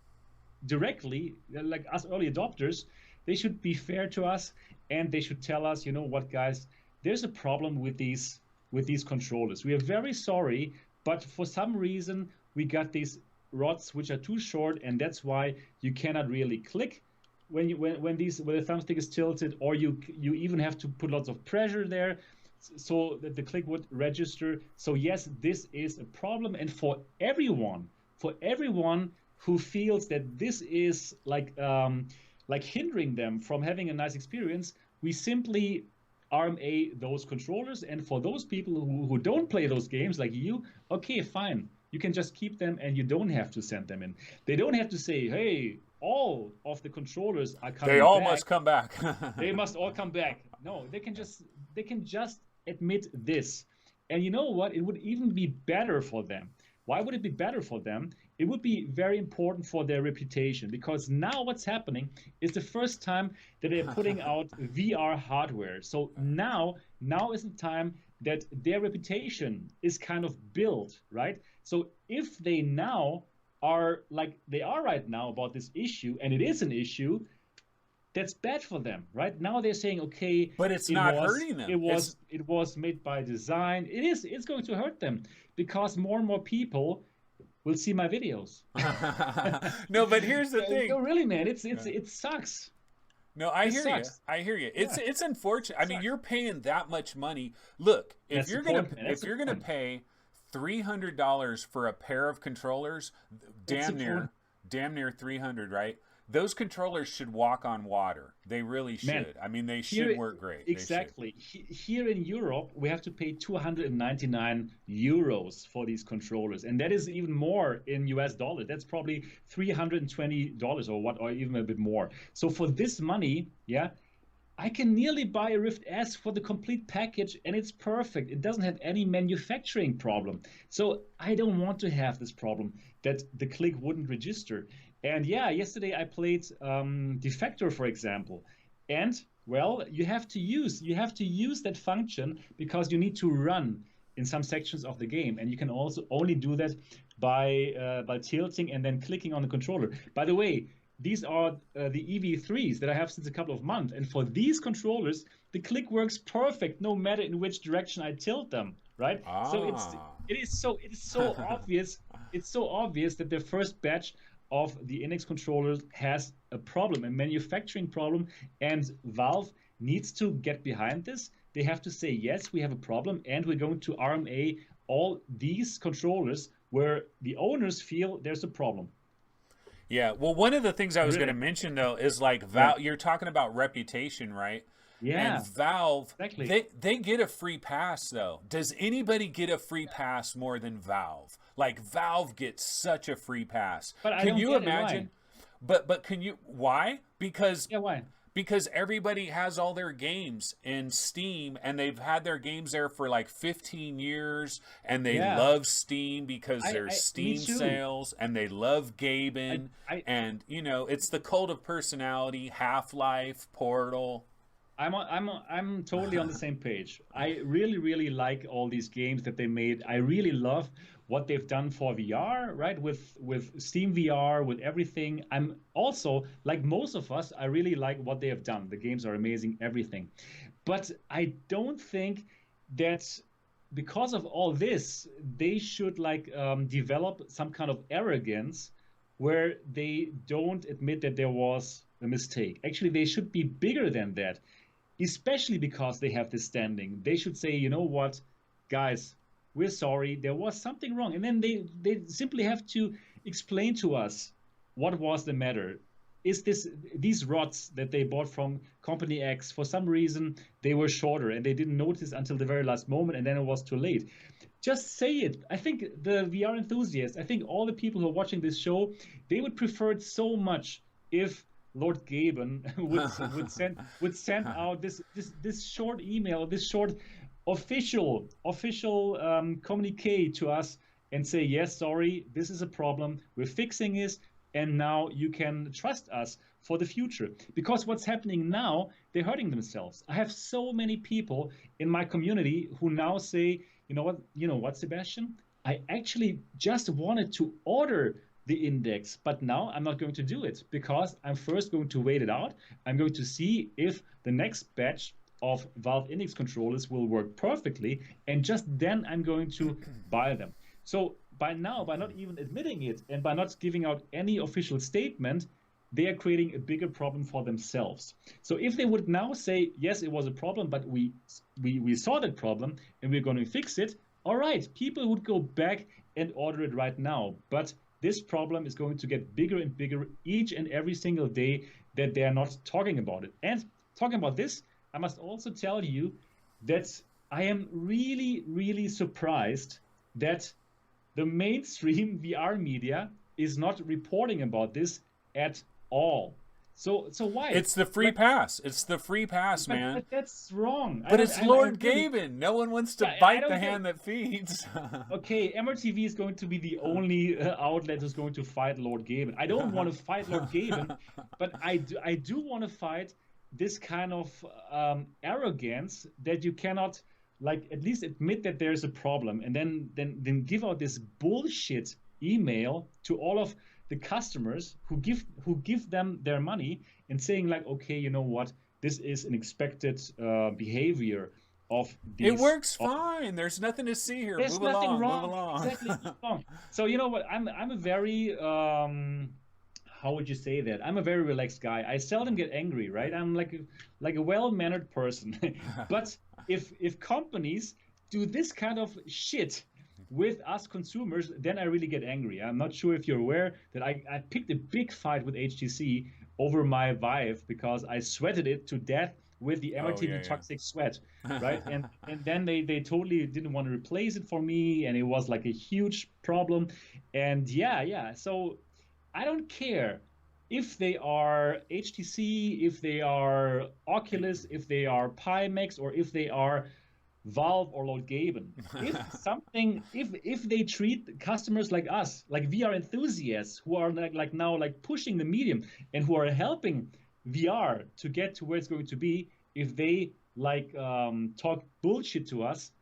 directly, like us early adopters, they should be fair to us, and they should tell us, you know what, guys, there's a problem with these controllers. We are very sorry, but for some reason we got these rods which are too short, and that's why you cannot really click when the thumbstick is tilted, or you even have to put lots of pressure there so that the click would register. So yes, this is a problem, and for everyone who feels that this is like hindering them from having a nice experience, we simply RMA those controllers. And for those people who don't play those games like you, okay, fine, you can just keep them and you don't have to send them in. They don't have to say, hey, all of the controllers are coming back. They all must come back. They must all come back. No, they can just admit this. And you know what? It would even be better for them. Why would it be better for them? It would be very important for their reputation, because now what's happening is the first time that they're putting out VR hardware. So now is the time that their reputation is kind of built, right? So if they now are like they are right now about this issue, and it is an issue, that's bad for them, right? Now they're saying, okay, but it's not hurting them. It was made by design. It's going to hurt them because more and more people will see my videos. No, but here's the thing. No, really, man, it sucks. No, I hear you. I hear you. It's unfortunate. I mean, you're paying that much money. Look, if you're gonna pay $300 for a pair of controllers, damn near $300, right? Those controllers should walk on water. They really should. Man, I mean, they should work great. Exactly. Here in Europe, we have to pay 299 euros for these controllers, and that is even more in US dollars. That's probably $320 or even a bit more. So for this money, yeah, I can nearly buy a Rift S for the complete package, and it's perfect. It doesn't have any manufacturing problem. So I don't want to have this problem that the click wouldn't register. And yeah, yesterday I played Defector, for example, and well, you have to use that function because you need to run in some sections of the game, and you can also only do that by tilting and then clicking on the controller. By the way, these are the EV3s that I have since a couple of months, and for these controllers, the click works perfect no matter in which direction I tilt them. Right? So it is so obvious. It's so obvious that the first batch of the Nx controllers has a problem, a manufacturing problem, and Valve needs to get behind this. They have to say, yes, we have a problem, and we're going to RMA all these controllers where the owners feel there's a problem. Yeah, well, one of the things I was going to mention, though, is like Valve. You're talking about reputation, right? Yeah. And Valve, they get a free pass, though. Does anybody get a free pass more than Valve? Like, Valve gets such a free pass. But can you imagine? But can you? Why? Because why? Because everybody has all their games in Steam, and they've had their games there for like 15 years, and they love Steam because there's Steam sales, and they love Gaben, and you know, it's the cult of personality, Half-Life, Portal. I'm totally on the same page. I really like all these games that they made. I really love what they've done for VR, right? With Steam VR, with everything. I'm also, like most of us, I really like what they have done. The games are amazing, everything. But I don't think that because of all this, they should develop some kind of arrogance where they don't admit that there was a mistake. Actually, they should be bigger than that. Especially because they have this standing. They should say, you know what, guys, we're sorry, there was something wrong. And then they simply have to explain to us what was the matter. Is these rods that they bought from Company X, for some reason, they were shorter and they didn't notice until the very last moment, and then it was too late. Just say it. I think the VR enthusiasts, I think all the people who are watching this show, they would prefer it so much if Lord Gaben would send out this short email, this short official communique to us and say, yes, sorry, this is a problem, we're fixing it, and now you can trust us for the future. Because what's happening now, they're hurting themselves. I have so many people in my community who now say, you know what, Sebastian, I actually just wanted to order the Index, but now I'm not going to do it because I'm first going to wait it out. I'm going to see if the next batch of Valve Index controllers will work perfectly, and just then I'm going to buy them. So by not even admitting it and by not giving out any official statement, they are creating a bigger problem for themselves. So if they would now say, yes, it was a problem, but we saw that problem and we're going to fix it, all right, people would go back and order it right now. But this problem is going to get bigger and bigger each and every single day that they are not talking about it. And talking about this, I must also tell you that I am really surprised that the mainstream VR media is not reporting about this at all. So why? It's the free pass. It's the free pass, man. But that's wrong. But it's Lord Gaben. No one wants to bite the hand that feeds. Okay, MRTV is going to be the only outlet who's going to fight Lord Gaben. I don't want to fight Lord Gaben, but I do want to fight this kind of arrogance that you cannot at least admit that there's a problem and then give out this bullshit email to all of the customers who give them their money and saying like, okay, you know what, this is an expected behavior of these. It works fine. There's nothing to see here. There's Move nothing along. wrong. Move along. Exactly. Wrong. So you know what? I'm a very how would you say that? I'm a very relaxed guy. I seldom get angry, right? I'm like a well-mannered person. But if companies do this kind of shit with us consumers, then I really get angry. I'm not sure if you're aware that I picked a big fight with HTC over my Vive because I sweated it to death with the MRTV toxic sweat, right? and then they totally didn't want to replace it for me, and it was like a huge problem. And so I don't care if they are HTC, if they are Oculus, if they are Pimax, or if they are Valve or Lord Gaben. If they treat customers like us, like VR enthusiasts who are now pushing the medium and who are helping VR to get to where it's going to be, if they talk bullshit to us,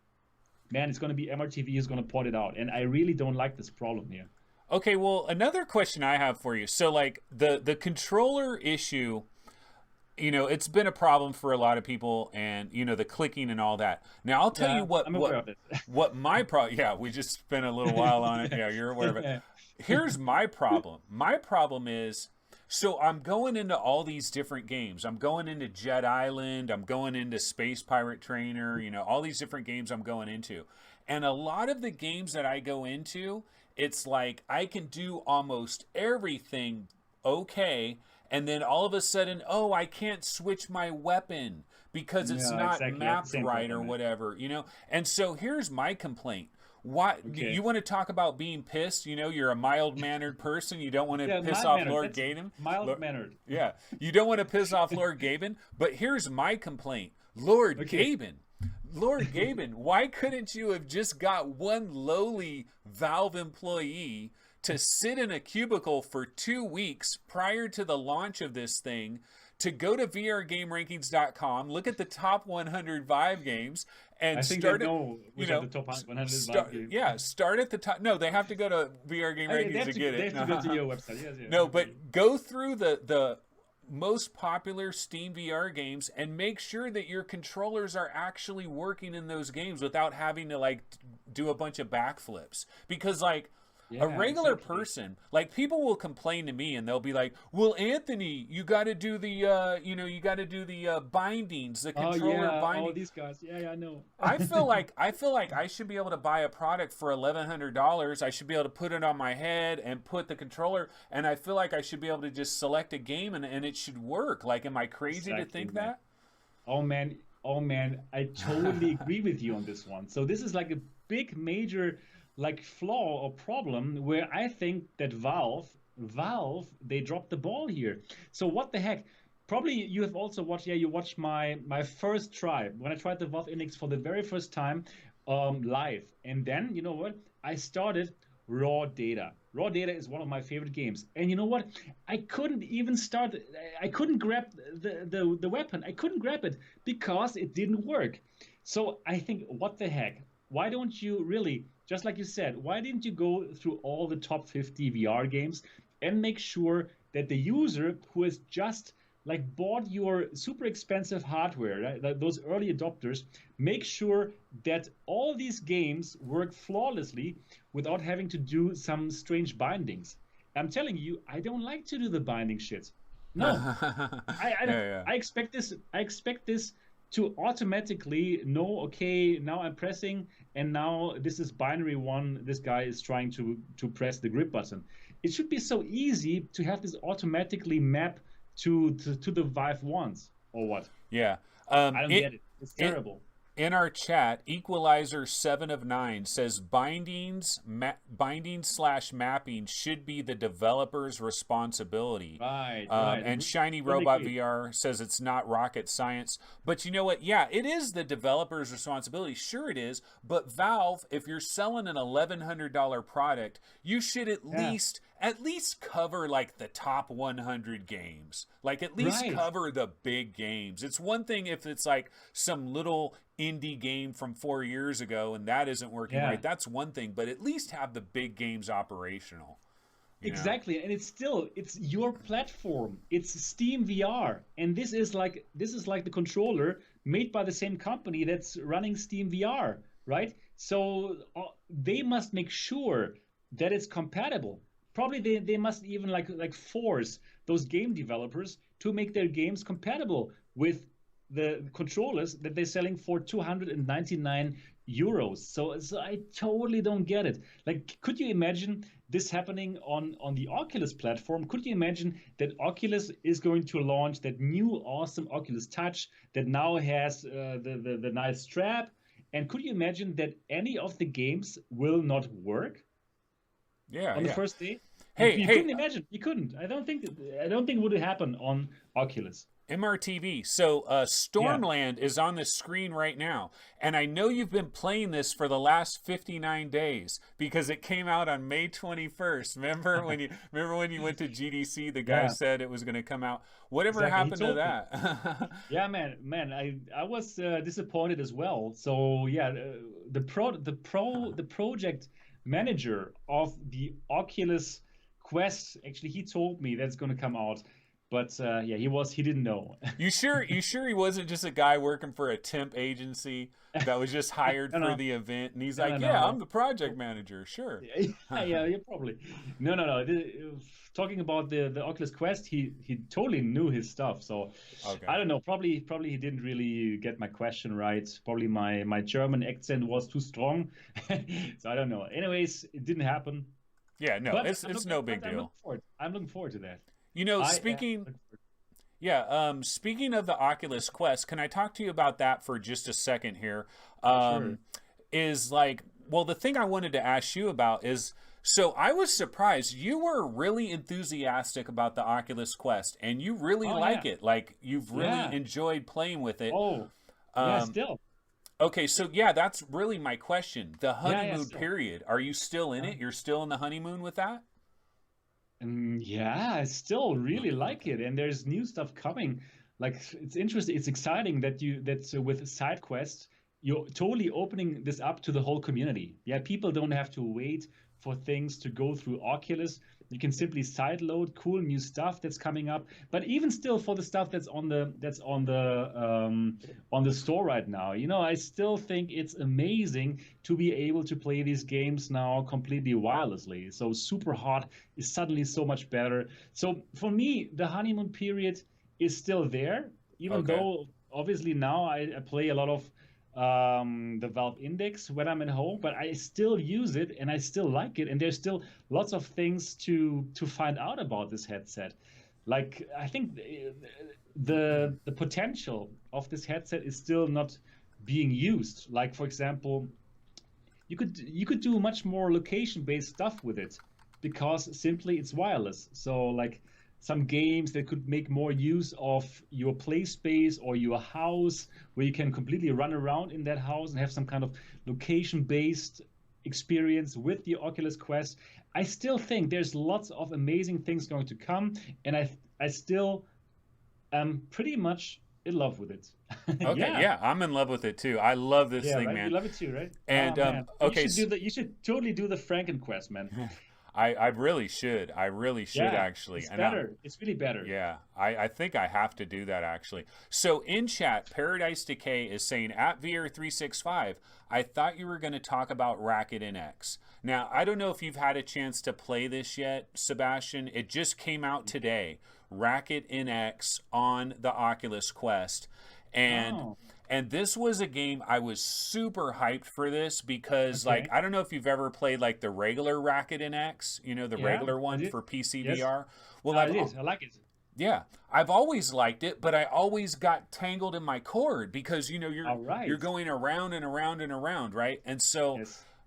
man, it's going to be MRTV is going to port it out. And I really don't like this problem here. Okay, well, another question I have for you. So like the controller issue, it's been a problem for a lot of people, and the clicking and all that. Now I'll tell you what I'm aware of it. What my problem. Yeah, we just spent a little while on it. Yeah, you're aware of it. Here's my problem. My problem is, so I'm going into all these different games. I'm going into Jet Island. I'm going into Space Pirate Trainer. All these different games I'm going into, and a lot of the games that I go into, it's like I can do almost everything okay. And then all of a sudden, I can't switch my weapon because it's not mapped right or whatever, And so here's my complaint. You want to talk about being pissed? You're a mild-mannered person. You don't want to piss off Lord Gaben. Mild-mannered. Yeah, you don't want to piss off Lord Gaben. But here's my complaint. Lord Gaben, why couldn't you have just got one lowly Valve employee to sit in a cubicle for 2 weeks prior to the launch of this thing, to go to VRGameRankings.com, look at the top 100 Vive games, and start at the top 100 Vive games. Yeah, start at the top. No, they have to go to VR Game Rankings to get it. They have to go to your website. Yes, no, but go through the most popular Steam VR games and make sure that your controllers are actually working in those games without having to do a bunch of backflips. Because a regular person, people will complain to me and they'll be like, well, Anthony, you got to do the bindings, the controller binding. Oh, these guys. Yeah, I know. I feel like I should be able to buy a product for $1,100. I should be able to put it on my head and put the controller, and I feel like I should be able to just select a game and it should work. Am I crazy to think that? Oh man, I totally agree with you on this one. So this is a big major flaw or problem where I think that Valve, they dropped the ball here. So what the heck? Probably you have also watched. Yeah, you watched my first try when I tried the Valve Nx for the very first time live, and then you know what? I started Raw Data. Raw Data is one of my favorite games, and you know what? I couldn't even start. I couldn't grab the weapon. I couldn't grab it because it didn't work. So I think, what the heck? Why don't you really, just like you said, why didn't you go through all the top 50 VR games and make sure that the user who has just bought your super expensive hardware, right, those early adopters, make sure that all these games work flawlessly without having to do some strange bindings. I'm telling you, I don't like to do the binding shit. No, I expect this. I expect this to automatically know, okay, now I'm pressing, and now this is binary 1. This guy is trying to press the grip button. It should be so easy to have this automatically map to the Vive ones, or what? Yeah. I don't get it. It's terrible. In our chat, Equalizer 7 of 9 says binding/mapping should be the developer's responsibility. Right. And Shiny Robot VR says it's not rocket science. But you know what? Yeah, it is the developer's responsibility. Sure it is. But Valve, if you're selling an $1,100 product, you should at least cover the top 100 games. At least cover the big games. It's one thing if it's some little indie game from 4 years ago and that isn't working right. That's one thing, but at least have the big games operational. Exactly, and it's your platform. It's Steam VR, and this is like the controller made by the same company that's running Steam VR, right? So they must make sure that it's compatible. Probably they must even like force those game developers to make their games compatible with the controllers that they're selling for 299 euros. So I totally don't get it. Like, could you imagine this happening on the Oculus platform? Could you imagine that Oculus is going to launch that new awesome Oculus Touch that now has the nice strap? And could you imagine that any of the games will not work on the first day? You couldn't imagine. You couldn't. I don't think it would happen on Oculus. MRTV. So Stormland is on the screen right now. And I know you've been playing this for the last 59 days because it came out on May 21st. Remember when you went to GDC, the guy said it was going to come out. Whatever happened to that? Yeah, man, I was disappointed as well. So yeah, the project manager of the Oculus Quest, actually, he told me that's going to come out. But yeah, he didn't know. You sure he wasn't just a guy working for a temp agency that was just hired for the event? And he's like, I'm the project manager. Sure. yeah, probably. No. Talking about the Oculus Quest, he totally knew his stuff. So I don't know. Probably he didn't really get my question right. Probably my German accent was too strong. So I don't know. Anyways, it didn't happen. Yeah, no, it's no big deal. I'm looking forward to that. You know, speaking of the Oculus Quest, can I talk to you about that for just a second here? Sure. Is like, well, the thing I wanted to ask you about is, so I was surprised you were really enthusiastic about the Oculus Quest, and you really like it. Like, you've really enjoyed playing with it. Still. Okay, so that's really my question. The honeymoon period. Are you still in it? You're still in the honeymoon with that? Yeah, I still really like it, and there's new stuff coming. Like, it's interesting, it's exciting that with side quests, you're totally opening this up to the whole community. Yeah, people don't have to wait for things to go through Oculus. You can simply sideload cool new stuff that's coming up. But even still, for the stuff that's on the store right now, I still think it's amazing to be able to play these games now completely wirelessly. So super hot is suddenly so much better. So for me, the honeymoon period is still there, even though obviously now I play a lot of the Valve Index when I'm at home, but I still use it and I still like it, and there's still lots of things to find out about this headset. Like, I think the potential of this headset is still not being used. Like, for example, you could do much more location-based stuff with it because simply it's wireless. So like some games that could make more use of your play space or your house, where you can completely run around in that house and have some kind of location-based experience with the Oculus Quest. I still think there's lots of amazing things going to come, and I still am pretty much in love with it. Okay, I'm in love with it too. I love this thing, right? man. You love it too, right? And okay, you should totally do the Franken Quest, man. I really should. Actually. It's better. It's really better. Yeah, I think I have to do that, actually. So in chat, Paradise Decay is saying, at VR365, I thought you were going to talk about Racket Nx. Now, I don't know if you've had a chance to play this yet, Sebastian. It just came out today. Racket Nx on the Oculus Quest. And this was a game, I was super hyped for this because, like, I don't know if you've ever played, like, the regular Racket Nx, the regular one for PC VR. Well, I like it. Yeah, I've always liked it, but I always got tangled in my cord because, you're going around and around and around, right? And so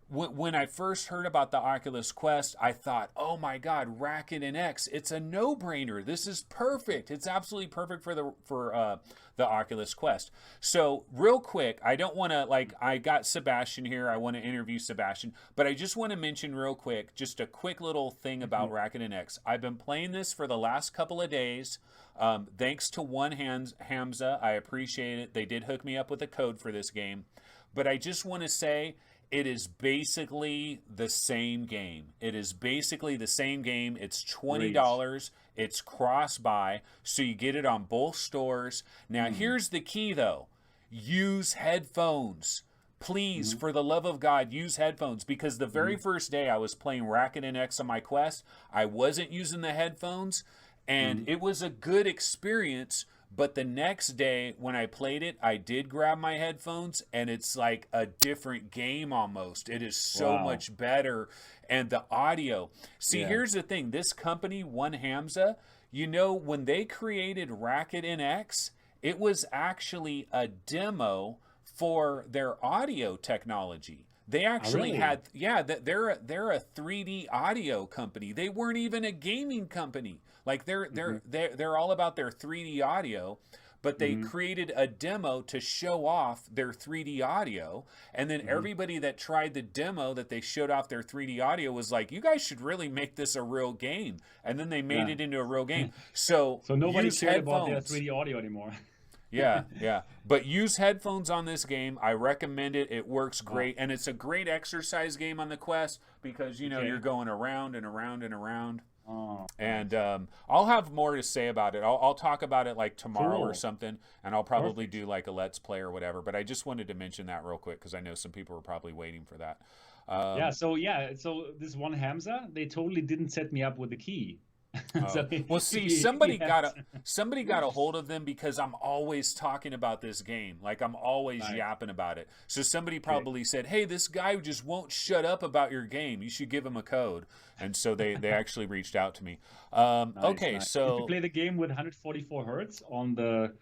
when I first heard about the Oculus Quest, I thought, oh my God, Racket Nx, it's a no-brainer. This is perfect. It's absolutely perfect for the Oculus Quest. So real quick, I don't want to, I got Sebastian here. I want to interview Sebastian, but I just want to mention real quick, just a quick little thing about Racket Nx. I've been playing this for the last couple of days. Thanks to Hamza. I appreciate it. They did hook me up with a code for this game. But I just want to say, it is basically the same game. It is basically the same game. It's $20. It's cross-buy, so you get it on both stores. Now, here's the key, though. Use headphones. Please, for the love of God, use headphones, because the very first day I was playing Racket Nx on my Quest, I wasn't using the headphones, and it was a good experience. But the next day when I played it, I did grab my headphones, and it's like a different game almost. It is so much better. And the audio. See, here's the thing. This company, One Hamza, you know, when they created Racket Nx, it was actually a demo for their audio technology. They actually had, they're a 3D audio company. They weren't even a gaming company. Like they're all about their 3D audio, but they created a demo to show off their 3D audio. And then everybody that tried the demo that they showed off their 3D audio was like, you guys should really make this a real game. And then they made it into a real game. So nobody cared about their 3D audio anymore. Yeah. But use headphones on this game. I recommend it. It works great. And it's a great exercise game on the Quest because, you know, you're going around and around and around. And I'll have more to say about it. I'll talk about it like tomorrow or something, and I'll probably do like a Let's Play or whatever. But I just wanted to mention that real quick because I know some people were probably waiting for that. So this One Hamza, they totally didn't set me up with the key. Well, see, somebody got a hold of them because I'm always talking about this game. Like I'm always yapping about it. So somebody probably said, "Hey, this guy just won't shut up about your game. You should give him a code." And so they actually reached out to me. Nice. So did you play the game with 144 hertz on the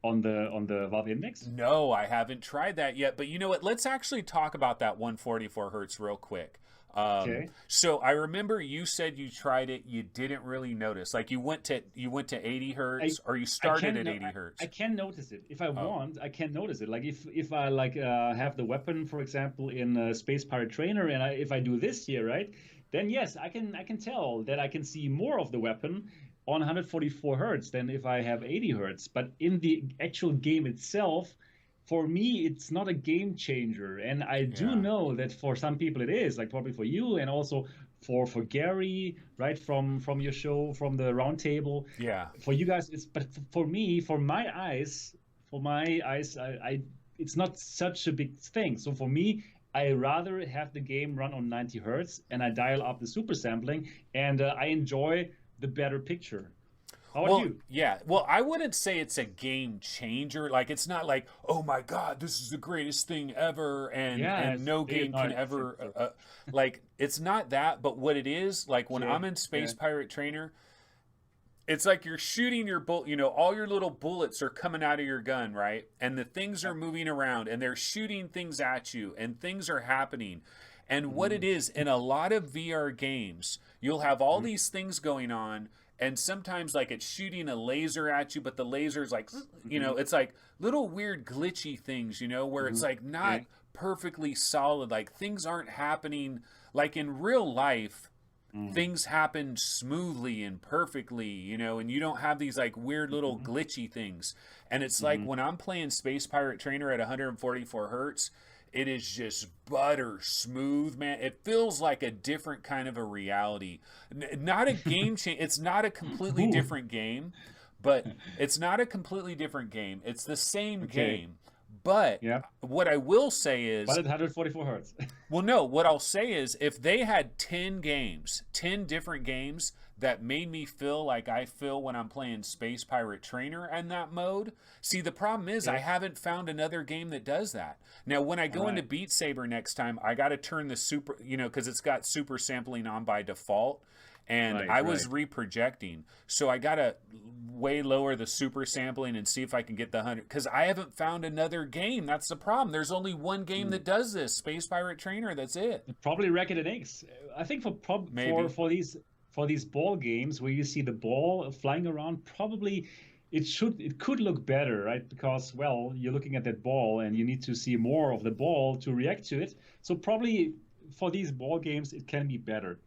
Valve Index? No, I haven't tried that yet. But you know what? Let's actually talk about that 144 hertz real quick. So I remember you said you tried it, you didn't really notice. Like you went to 80 hertz, or you started at 80 hertz. I can notice it if I want. I can notice it. Like if I like have the weapon, for example, in Space Pirate Trainer, and if I do this here, right, then yes, I can tell that I can see more of the weapon on 144 hertz than if I have 80 hertz. But in the actual game itself, for me, it's not a game changer. And I do know that for some people it is, like probably for you and also for Gary, right, from your show, from the roundtable. Yeah. For you guys, but for me, for my eyes, it's not such a big thing. So for me, I rather have the game run on 90 hertz and I dial up the super sampling and I enjoy the better picture. How about you? Yeah. Well, I wouldn't say it's a game changer. Like, it's not like, oh my God, this is the greatest thing ever, and no game can ever. Like, it's not that. But what it is, like, when I'm in Space Pirate Trainer, it's like you're shooting your bullet. You know, all your little bullets are coming out of your gun, right? And the things are moving around, and they're shooting things at you, and things are happening. And what it is, in a lot of VR games, you'll have all these things going on. And sometimes, like, it's shooting a laser at you, but the laser's like, you know, it's like little weird glitchy things, you know, where it's like not perfectly solid. Like, things aren't happening. Like, in real life, things happen smoothly and perfectly, you know, and you don't have these, like, weird little glitchy things. And it's like when I'm playing Space Pirate Trainer at 144 hertz, it is just butter smooth, man. It feels like a different kind of a reality. Not a game change. It's not a completely different game, but it's not a completely different game. It's the same game. But what I will say is... But at 144 hertz. Well, no. What I'll say is if they had 10 games, 10 different games that made me feel like I feel when I'm playing Space Pirate Trainer in that mode. See, the problem is I haven't found another game that does that. Now, when I go into Beat Saber next time, I got to turn the super, you know, because it's got super sampling on by default. And I was reprojecting. So I got to way lower the super sampling and see if I can get the 100. Because I haven't found another game. That's the problem. There's only one game that does this. Space Pirate Trainer. That's it. Probably Racket Nx. I think for these ball games where you see the ball flying around, probably it could look better, right? Because, well, you're looking at that ball and you need to see more of the ball to react to it. So probably for these ball games, it can be better.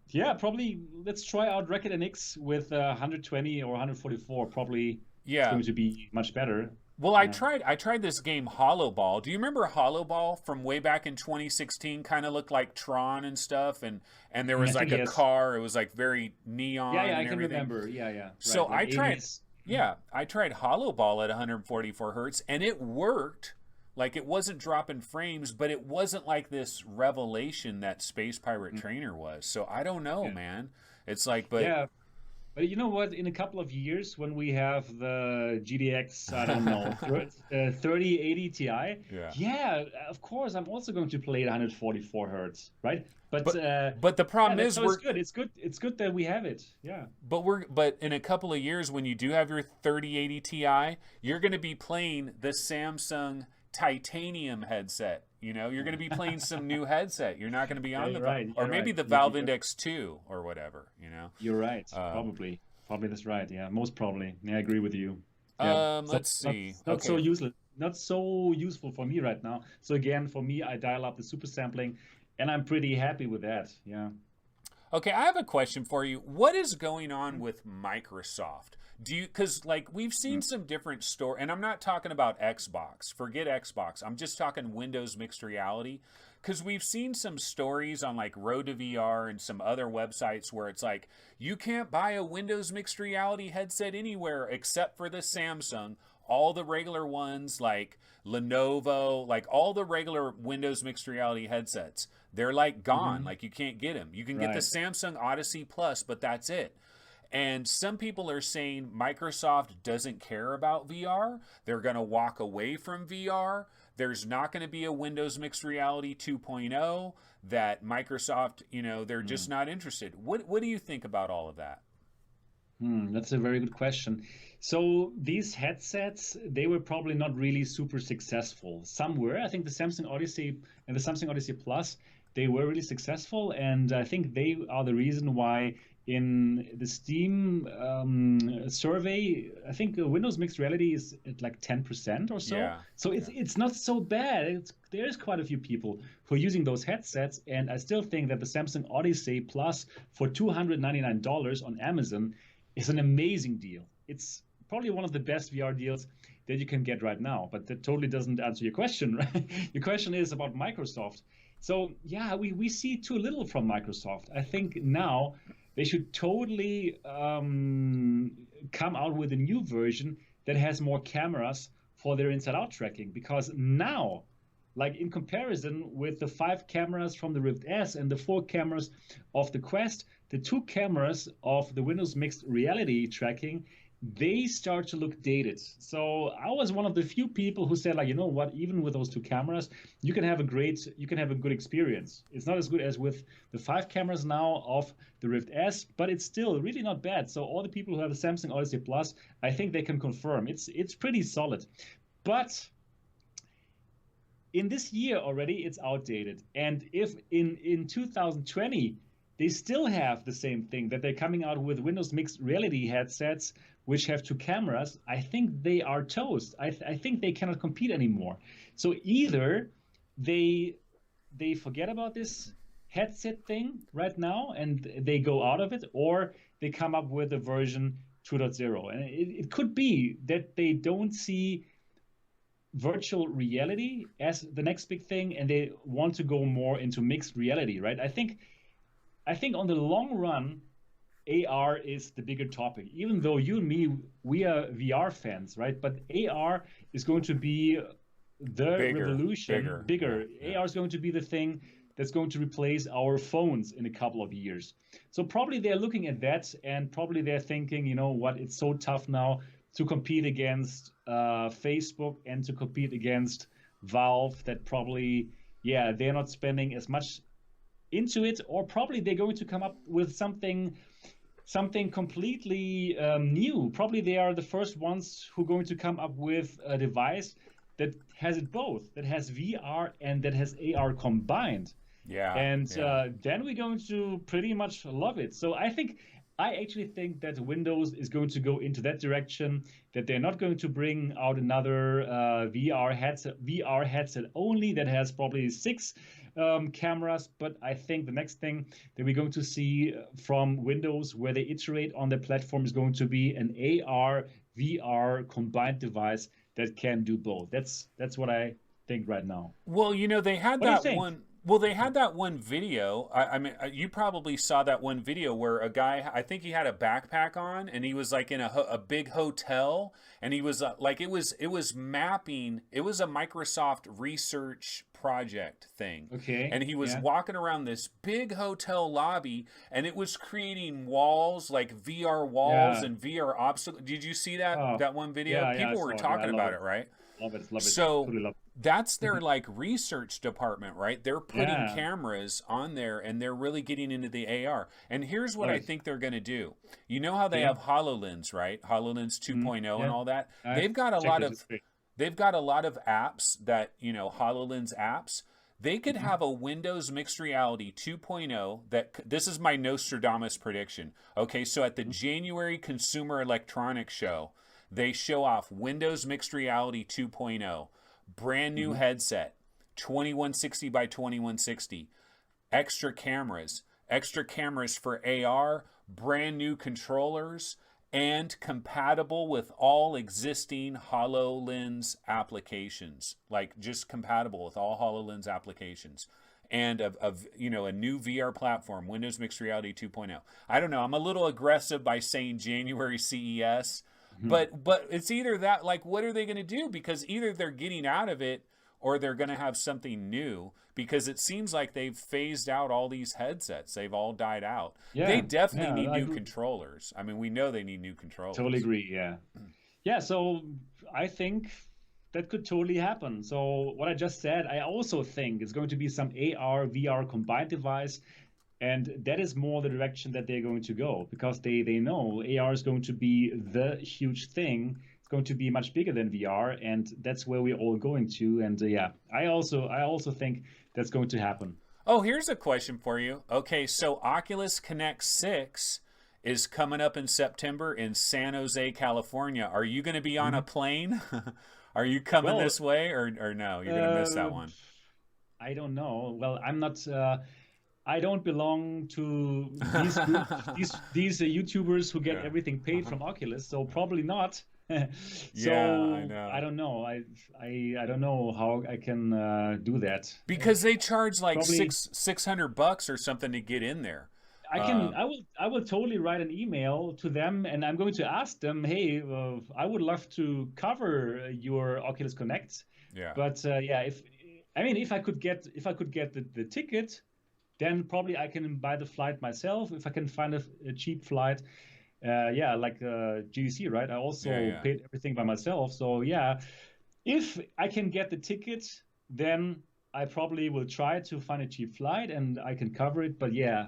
Yeah, probably let's try out Racket Nx with 120 or 144. Probably it's going to be much better. Well, Yeah. I tried this game Hollow Ball. Do you remember Hollow Ball from way back in 2016? Kind of looked like Tron and stuff, and there I was think like a yes. car. It was like very Yeah, neon yeah, I and can everything. remember. Yeah, yeah, So right. Like I tried, 80s. yeah, I tried Hollow Ball at 144 hertz, and it worked. Like it wasn't dropping frames, but it wasn't like this revelation that Space Pirate Mm, Trainer was. So I don't know, yeah. man. It's like, but Yeah, but you know what? In a couple of years, when we have the GDX, I don't know, 3080 Ti, yeah. yeah, of course, I'm also going to play at 144 hertz, right? But But but the yeah, problem that's is so it's we're good. It's good. It's good that we have it. Yeah. but in a couple of years when you do have your 3080 Ti, you're going to be playing the Samsung Titanium headset. You know, you're going to be playing some new headset. You're not going to be Yeah, on you're the right. or You're maybe right. the Valve Index 2 or whatever, you know. You're right. Um, Probably. Probably that's right. Yeah, most probably. Yeah, I agree with you. Yeah. So let's not see. not so Okay. useless, not so useful for me right now. So again, for me, I dial up the super sampling, and I'm pretty happy with that. Yeah. Okay, I have a question for you. What is going on with Microsoft? Do you cuz like we've seen Mm. some different store and I'm not talking about Xbox. Forget Xbox. I'm just talking Windows mixed reality cuz we've seen some stories on like Road to VR and some other websites where it's like you can't buy a Windows mixed reality headset anywhere except for the Samsung. All the regular ones like Lenovo, like all the regular Windows mixed reality headsets, they're like gone. Hmm. Like you can't get them. You can get the Right. Samsung Odyssey Plus, but that's it. And some people are saying Microsoft doesn't care about VR. They're going to walk away from VR. There's not going to be a Windows Mixed Reality 2.0 that Microsoft, you know, they're just Mm. not interested. What do you think about all of that? That's a very good question. So these headsets, they were probably not really super successful. Some were. I think the Samsung Odyssey and the Samsung Odyssey Plus, they were really successful, and I think they are the reason why in the Steam survey, I think Windows Mixed Reality is at like 10% or so. Yeah. So Yeah. it's not so bad. There's quite a few people who are using those headsets, and I still think that the Samsung Odyssey Plus for $299 on Amazon is an amazing deal. It's probably one of the best VR deals that you can get right now. But that totally doesn't answer your question, right? Your question is about Microsoft. So yeah, we see too little from Microsoft. I think now they should totally come out with a new version that has more cameras for their inside-out tracking. Because now, like in comparison with the 5 cameras from the Rift S and the 4 cameras of the Quest, the 2 cameras of the Windows Mixed Reality tracking, they start to look dated. So I was one of the few people who said, like, you know what, even with those 2 cameras, you can have a good experience. It's not as good as with the 5 cameras now of the Rift S, but it's still really not bad. So all the people who have the Samsung Odyssey Plus, I think they can confirm it's pretty solid. But in this year already, it's outdated. And if in 2020 they still have the same thing, that they're coming out with Windows Mixed Reality headsets which have 2 cameras, I think they are toast. I think they cannot compete anymore. So either they forget about this headset thing right now and they go out of it, or they come up with a version 2.0. And it could be that they don't see virtual reality as the next big thing and they want to go more into mixed reality, right? I think on the long run, AR is the bigger topic. Even though you and me, we are VR fans, right? But AR is going to be the Bigger, revolution, yeah, bigger. yeah. AR is going to be the thing that's going to replace our phones in a couple of years. So probably they're looking at that, and probably they're thinking, you know what, it's so tough now to compete against Facebook and to compete against Valve that probably, yeah, they're not spending as much into it, or probably they're going to come up with something completely new. Probably they are the first ones who are going to come up with a device that has it both, that has VR and that has AR combined. Yeah, And yeah. then we're going to pretty much love it. So I actually think that Windows is going to go into that direction, that they're not going to bring out another VR headset only that has probably 6 cameras. But I think the next thing that we're going to see from Windows, where they iterate on the platform, is going to be an AR VR combined device that can do both. That's what I think right now. Well, they had What do you that think? one. Well, they had that one video. I mean, you probably saw that one video where a guy, I think he had a backpack on, and he was like in a big hotel, and he was like it was mapping. It was a Microsoft research project thing, Okay. and he was Yeah. walking around this big hotel lobby, and it was creating walls like VR walls Yeah. and VR obstacles. Did you see that Oh, that one video? yeah, yeah, I People were saw it. Yeah, I talking love about it. it, right? Love it. Love it. So Totally love that's it. their like research department, right? They're putting Yeah. cameras on there and they're really getting into the AR. And here's what I Right. think they're going to do. You know how they Okay. have HoloLens, right? HoloLens 2.0 and Yeah. all that. I've They've got a checked lot it. It's of great. they've got a lot of apps that, HoloLens apps. They could Mm-hmm. have a Windows Mixed Reality 2.0 that this is my Nostradamus prediction. Okay, so at the January Consumer Electronics Show, they show off Windows Mixed Reality 2.0, brand new Mm-hmm. headset, 2160 by 2160, extra cameras for AR, brand new controllers, and compatible with all existing HoloLens applications. Like just compatible with all HoloLens applications. And a new VR platform, Windows Mixed Reality 2.0. I don't know. I'm a little aggressive by saying January CES, Mm-hmm. but it's either that, like, what are they going to do? Because either they're getting out of it or they're going to have something new, because it seems like they've phased out all these headsets. They've all died out. They Yeah. definitely Yeah. need I new agree. controllers. I mean, we know they need new Totally controllers. agree. Yeah. Yeah. So I think that could totally happen. So what I just said, I also think it's going to be some AR, VR combined device. And that is more the direction that they're going to go, because they know AR is going to be the huge thing. It's going to be much bigger than VR, and that's where we're all going to. And yeah, I also think that's going to happen. Oh, here's a question for you. Okay, so Oculus Connect 6 is coming up in September in San Jose, California. Are you going to be on a Mhm. plane? Are you coming Well, this way, or no? You're going to miss that uh, one. I don't know. Well, I'm not. I don't belong to these group, these YouTubers who get Yeah. everything paid from Oculus, so probably not. Yeah, I So I know. don't know. I don't know how I can do that. Because they charge like Probably $600 or something to get in there. I can. Um, I will totally write an email to them, and I'm going to ask them, hey, I would love to cover your Oculus Connect, yeah. but yeah, if I could get the ticket, then probably I can buy the flight myself. If I can find a cheap flight, yeah, like GDC, right? I Yeah, also yeah. paid everything by myself. So yeah, if I can get the ticket, then I probably will try to find a cheap flight and I can cover it. But yeah,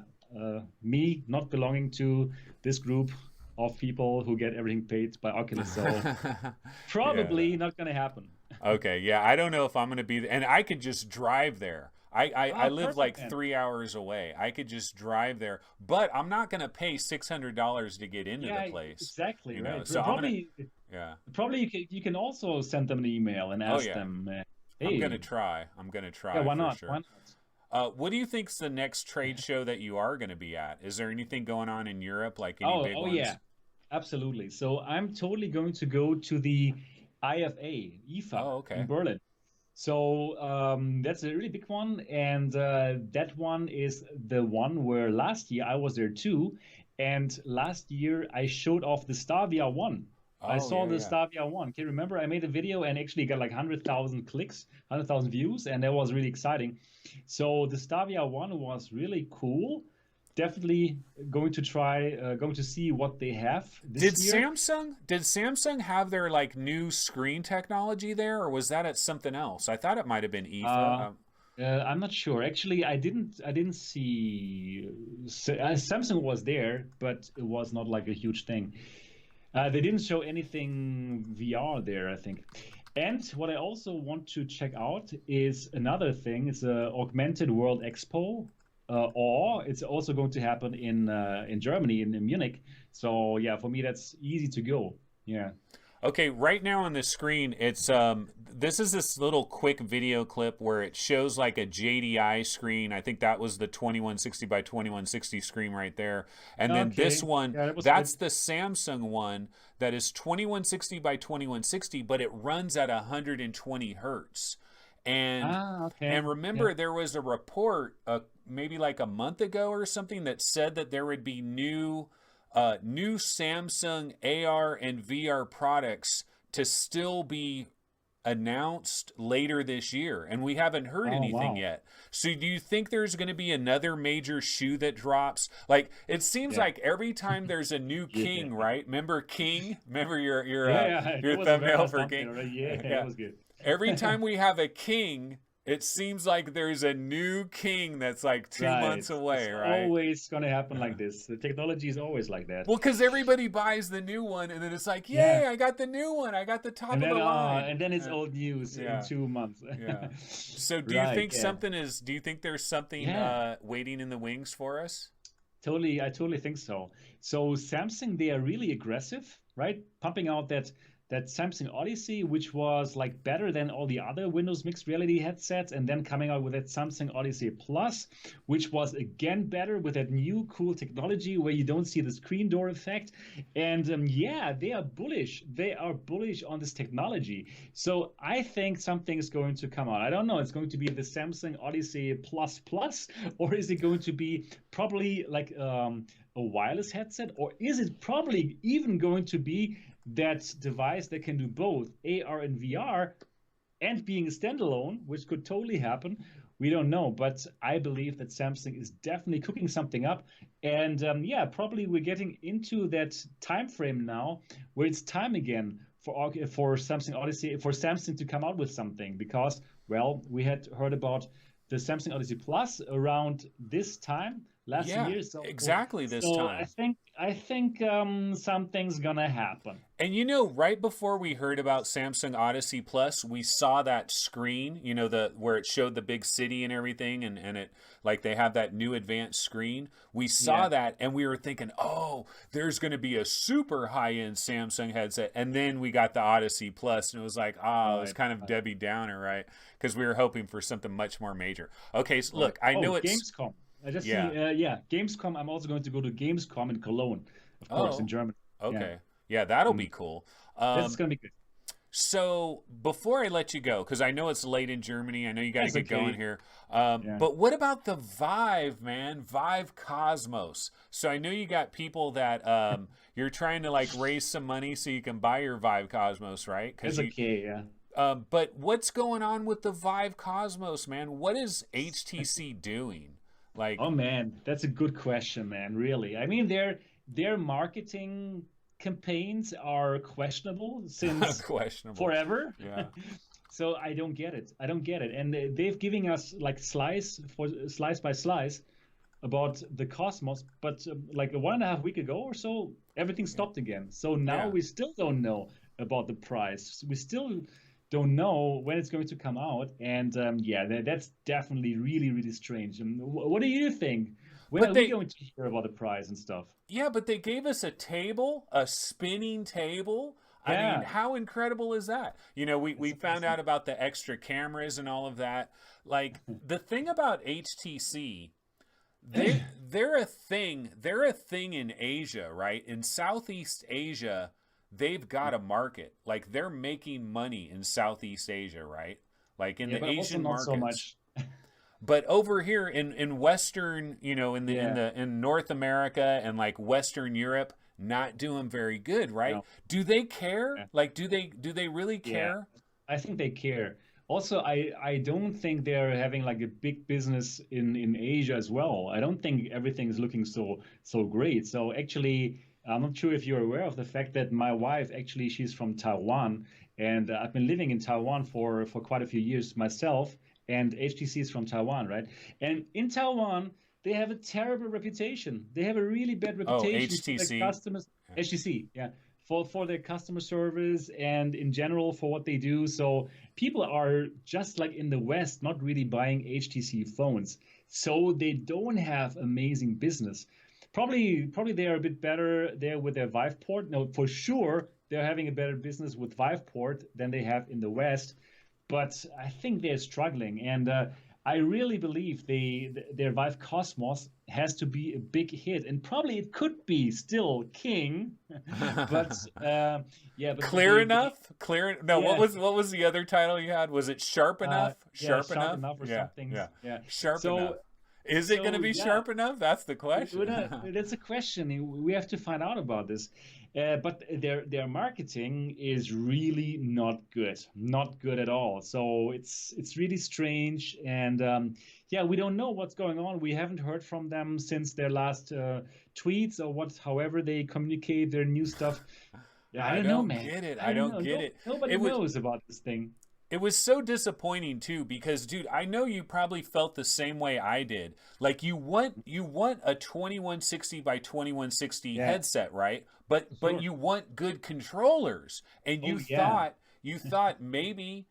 me not belonging to this group of people who get everything paid by Oculus, so Yeah. probably not gonna happen. Okay, yeah, I don't know if I'm gonna be, and I could just drive there. I Ah, live perfect, like man. 3 hours away. I could just drive there, but I'm not gonna pay $600 to get into the Yeah, place, exactly, right. So I'm gonna, Probably, yeah. probably you can also send them an email and Oh ask yeah, them, I'm gonna hey, try. I'm gonna yeah, try why for not? Why sure. not? What do you think's the next trade show that you are gonna be at? Is there anything going on in Europe, like any Oh, big oh yeah, ones? absolutely. So I'm totally going to go to the IFA Oh, in okay. Berlin. So that's a really big one, and that one is the one where last year I was there too, and last year I showed off the Stavia one. I Oh saw yeah, the yeah. Stavia one. Can you remember? I made a video and actually got like 100,000 clicks, 100,000 views, and that was really exciting. So the Stavia one was really cool. Definitely going to see what they have Did this year. Samsung have their like new screen technology there, or was that at something else? I thought it might have been IFA. Uh, I'm not sure. Actually, I didn't see. Samsung was there, but it was not like a huge thing. They didn't show anything VR there, I think. And what I also want to check out is another thing. It's a Augmented World Expo, or it's also going to happen in Germany, in Munich. So yeah, for me that's easy to go. Yeah. Okay, right now on the screen, it's this is this little quick video clip where it shows like a JDI screen. I think that was the 2160 by 2160 screen right there. And then this Okay. one, Yeah, that was that's good. the Samsung one that is 2160 by 2160, but it runs at 120 hertz. And Ah, okay. and Yeah. remember, there was a report maybe like a month ago or something that said that there would be new Samsung AR and VR products to still be announced later this year, and we haven't heard Oh, anything wow. yet. So do you think there's going to be another major shoe that drops? Like it seems Yeah. like every time there's a new Yeah. King, right? Remember King? Remember your Yeah, yeah. That your was a very thumbnail nice for thumbnail, King? right? Yeah, that Yeah. was good. Every time we have a King, it seems like there's a new King that's like two Right. months It's away, right? always gonna happen like this. The technology is always like that. Well, because everybody buys the new one, and then it's like, Yeah. yay, I got the new one. I got the top of the line. And then it's old news in Yeah, 2 months. yeah. So, do you Right, think yeah. something is? Do you think there's something Yeah. waiting in the wings for us? Totally, I totally think so. So Samsung, they are really aggressive, right? Pumping out that Samsung Odyssey, which was like better than all the other Windows mixed reality headsets, and then coming out with that Samsung Odyssey Plus, which was again better with that new cool technology where you don't see the screen door effect. And yeah, they are bullish. They are bullish on this technology. So I think something is going to come out. I don't know. It's going to be the Samsung Odyssey Plus Plus, or is it going to be probably like a wireless headset, or is it probably even going to be that device that can do both AR and VR and being a standalone, which could totally happen? We don't know, but I believe that Samsung is definitely cooking something up. And yeah, probably we're getting into that time frame now where it's time again for Samsung Odyssey, for Samsung to come out with something, because well, we had heard about the Samsung Odyssey Plus around this time last Yeah, year. exactly this So time. I think something's gonna happen. And you know, right before we heard about Samsung Odyssey Plus, we saw that screen, you know, the where it showed the big city and everything, and it like they have that new advanced screen. We saw Yeah. that and we were thinking, oh, there's gonna be a super high-end Samsung headset. And then we got the Odyssey Plus, and it was like, it was Right. kind of Right. Debbie Downer, right? Because we were hoping for something much more major. Okay, so Right. look, I Oh, know it's Gamescom. I just see. yeah. Yeah, Gamescom. I'm also going to go to Gamescom in Cologne, of course, in Oh, Germany. Yeah. okay. Yeah, that'll be Mm. cool. That's Um, gonna be good. So before I let you go, because I know it's late in Germany, I know you got to That's get going okay. here. Yeah. But what about the Vive, man? Vive Cosmos. So I know you got people that you're trying to like raise some money so you can buy your Vive Cosmos, right? That's Because you. okay. Yeah. But what's going on with the Vive Cosmos, man? What is HTC doing? Like Oh man, that's a good question, man. Really. I mean, their marketing campaigns are questionable since questionable. forever. Yeah. So I don't get it. I don't get it. And they've giving us like slice by slice about the Cosmos, but like 1.5 week ago or so, everything Yeah. stopped again. So now Yeah. we still don't know about the price. We still don't know when it's going to come out. And yeah, that's definitely really, really strange. What do you think? When But are we they going to hear about the price and stuff? Yeah, but they gave us a table, a spinning table. I mean, Yeah, how incredible is that? You know, we it's found amazing. out about the extra cameras and all of that. Like the thing about HTC, they're a thing in Asia, right? In Southeast Asia, they've got a market. Like they're making money in Southeast Asia, right? Like in Yeah, the but also Asian not so markets. much. But over here in Western, you know, Yeah, in North America and like Western Europe, not doing very good, right? no. Do they care? Yeah. Like, do they really Yeah, care? I think they care. Also, I don't think they're having like a big business in Asia as well. I don't think everything is looking so great. So actually, I'm not sure if you're aware of the fact that my wife actually she's from Taiwan, and I've been living in Taiwan for quite a few years myself. And HTC is from Taiwan, right? And in Taiwan, they have a terrible reputation. They have a really bad Oh, reputation for their HTC. customers. HTC, yeah, for their customer service and in general for what they do. So people are just like in the West, not really buying HTC phones. So they don't have amazing business. Probably they are a bit better there with their Vive port. No, for sure, they're having a better business with Viveport than they have in the West, but I think they're struggling. And I really believe their Vive Cosmos has to be a big hit, and probably it could be still king, but yeah, but Clear enough? Clear? No, yeah. what was the other title you had? Was it Sharp Enough? Yeah, Sharp sharp enough? enough or Yeah, something. yeah. Yeah. Sharp So enough. Is it going to be yeah, sharp enough? That's the question. that's a question. We have to find out about this. But their marketing is really not good at all. So it's really strange, and yeah, we don't know what's going on. We haven't heard from them since their last tweets or what, however they communicate their new stuff. Yeah, I don't know, man. Get it. I I don't don't know. get it. Nobody knows about this thing. It was so disappointing too because dude, I know you probably felt the same way I did. Like you want a 2160 by 2160 headset, right? But you want good controllers. And you thought maybe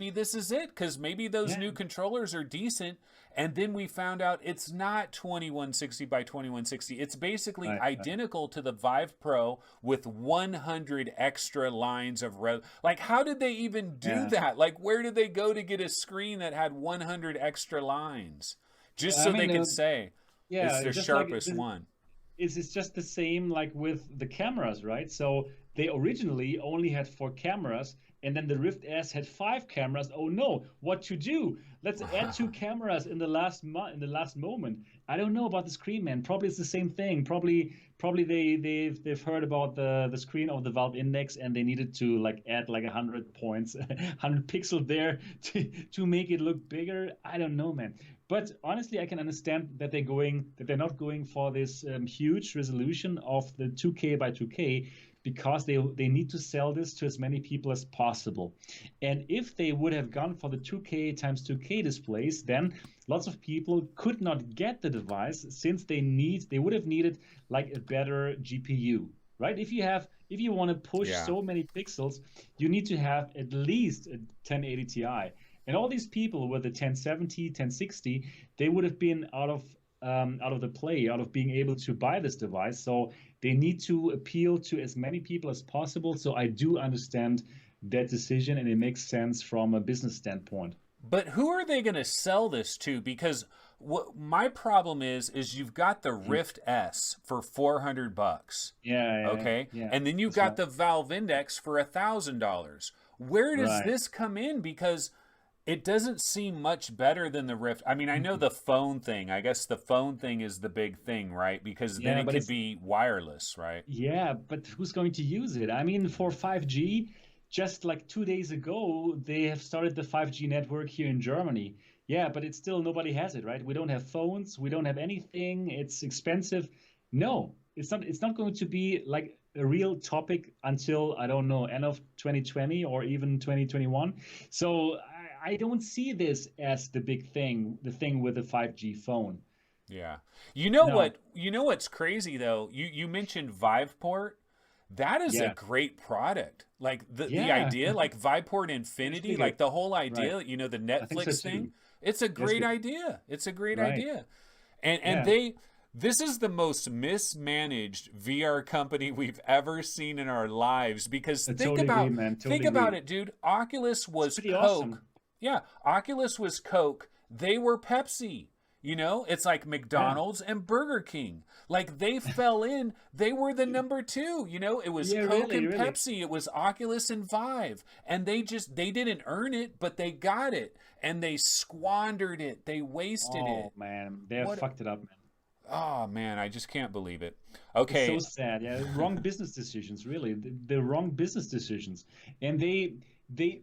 this is it cuz maybe those new controllers are decent, and then we found out it's not 2160 by 2160. It's basically identical to the Vive Pro with 100 extra lines of like how did they even do that? Like where did they go to get a screen that had 100 extra lines just so they could say it's their sharpest one? It's just the same like with the cameras, right? So they originally only had 4 cameras, and then the Rift S had 5 cameras. Oh no, what to do? Let's add 2 cameras in the last moment. I don't know about the screen, man. Probably it's the same thing. Probably they've heard about the screen of the Valve Index, and they needed to like add like 100 points, 100 pixels there to make it look bigger. I don't know, man. But honestly, I can understand that they're not going for this huge resolution of the 2K by 2K, because they need to sell this to as many people as possible. And if they would have gone for the 2K times 2K displays, then lots of people could not get the device, since they would have needed like a better GPU, right? If you want to push so many pixels, you need to have at least a 1080 Ti. And all these people with the 1070, 1060, they would have been out of being able to buy this device. So they need to appeal to as many people as possible. So I do understand that decision, and it makes sense from a business standpoint. But who are they going to sell this to? Because what my problem is you've got the Rift S for $400. Okay. Yeah. And then you've got the Valve Index for $1,000. Where does this come in? Because it doesn't seem much better than the Rift. I mean, I know the phone thing. I guess the phone thing is the big thing, right? Because then it could be wireless, right? Yeah, but who's going to use it? I mean, for 5G, just like 2 days ago, they have started the 5G network here in Germany. Yeah, but it's still nobody has it, right? We don't have phones. We don't have anything. It's expensive. No, it's not going to be like a real topic until, I don't know, end of 2020 or even 2021. So I don't see this as the big thing, the thing with the 5G phone. Yeah. You know what's crazy though? You mentioned Viveport. That is a great product. Like the idea, like Viveport Infinity, like the whole idea, the Netflix thing. It's a great idea. It's a great idea. And this is the most mismanaged VR company we've ever seen in our lives, because think about it, dude. Oculus was Coke. Awesome. Yeah, Oculus was Coke. They were Pepsi. It's like McDonald's and Burger King. Like they fell in. They were the number 2. It was Coke and Pepsi. It was Oculus and Vive. And they didn't earn it, but they got it. And they squandered it. They wasted it. Oh, man. They have fucked it up, man. Oh, man. I just can't believe it. Okay. It's so sad. Yeah, wrong business decisions, really. The wrong business decisions. And they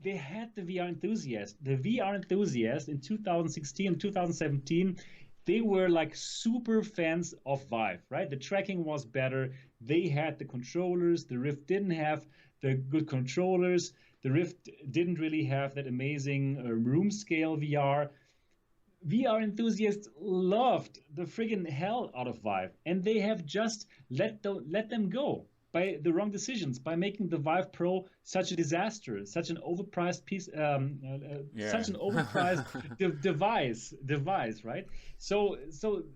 had the VR enthusiast. The VR enthusiast in 2016, 2017, they were like super fans of Vive, right? The tracking was better. They had the controllers. The Rift didn't have the good controllers. The Rift didn't really have that amazing room scale VR. VR enthusiasts loved the friggin' hell out of Vive, and they have just let them go by the wrong decisions, by making the Vive Pro such a disaster, such an overpriced such an overpriced device, right? So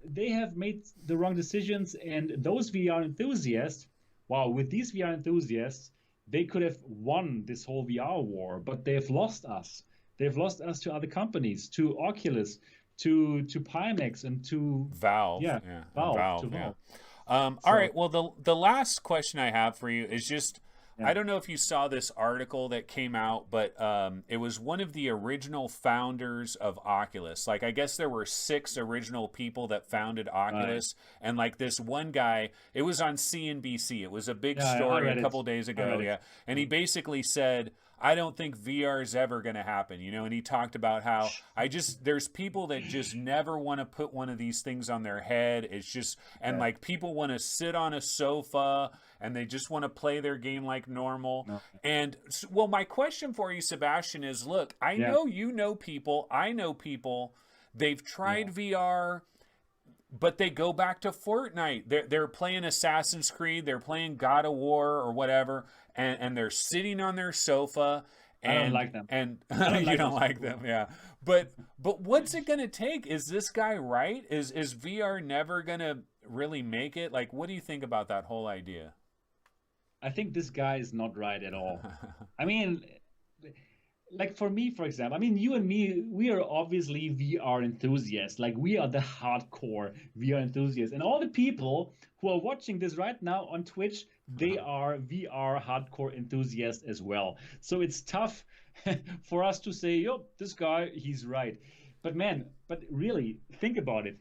they have made the wrong decisions, and those VR enthusiasts, with these VR enthusiasts, they could have won this whole VR war, but they've lost us. They've lost us to other companies, to Oculus, to Pimax, and to Valve, yeah, yeah, and Valve, Valve, to yeah. Valve. All So right. Well, the last question I have for you is just, yeah, I don't know if you saw this article that came out, but it was one of the original founders of Oculus. Like, I guess there were 6 original people that founded right. Oculus, and like this one guy, it was on CNBC. It was a big Yeah, I story a read it. couple days I read ago, it. yeah. And he Yeah. basically said, I don't think VR is ever going to happen, you know. And he talked about how there's people that just never want to put one of these things on their head. It's just, and Yeah. like people want to sit on a sofa and they just want to play their game like normal. No. And well, my question for you, Sebastian, is look, I Yeah. know you know people, I know people, they've tried Yeah. VR, but they go back to Fortnite. They're playing Assassin's Creed, they're playing God of War or whatever, and they're sitting on their sofa I don't and like them. and I don't you like don't those like people. them, yeah. But what's it gonna take? Is this guy right? Is VR never gonna really make it? Like, what do you think about that whole idea? I think this guy is not right at all. I mean, like for me, for example, I mean, you and me, we are obviously VR enthusiasts. Like we are the hardcore VR enthusiasts. And all the people who are watching this right now on Twitch, they are VR hardcore enthusiasts as well. So it's tough for us to say, yo, this guy, he's right. But man, but really, think about it,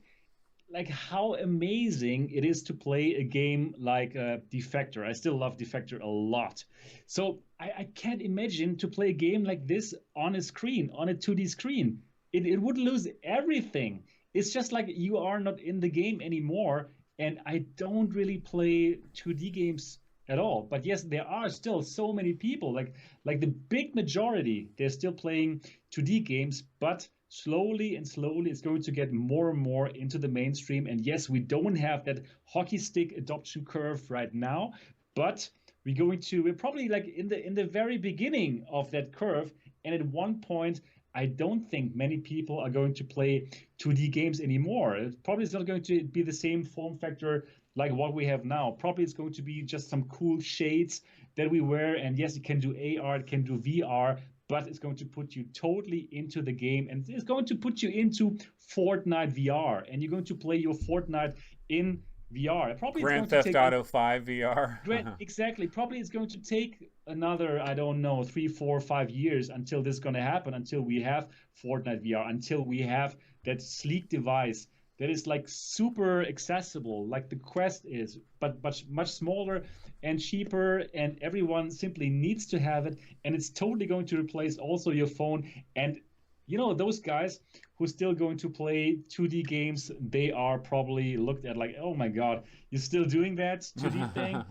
like how amazing it is to play a game like Defector. I still love Defector a lot. So I can't imagine to play a game like this on a screen, on a 2D screen. It would lose everything. It's just like you are not in the game anymore. And I don't really play 2D games at all. But yes, there are still so many people, like the big majority, they're still playing 2D games, but slowly and slowly it's going to get more and more into the mainstream. And yes, we don't have that hockey stick adoption curve right now, but we're probably like in the very beginning of that curve. And at one point, I don't think many people are going to play 2D games anymore. It probably is not going to be the same form factor like what we have now. Probably it's going to be just some cool shades that we wear. And yes, it can do AR, it can do VR, but it's going to put you totally into the game, and it's going to put you into Fortnite VR, and you're going to play your Fortnite in VR. Probably it's Grand going to Theft take Auto 5 VR. great, exactly. Probably it's going to take another, I don't know, 3, 4, 5 years until this is going to happen, until we have Fortnite VR, until we have that sleek device that is like super accessible, like the Quest is, but much smaller and cheaper, and everyone simply needs to have it, and it's totally going to replace also your phone. And you know, those guys who are still going to play 2D games, they are probably looked at like, oh my God, you're still doing that 2D thing?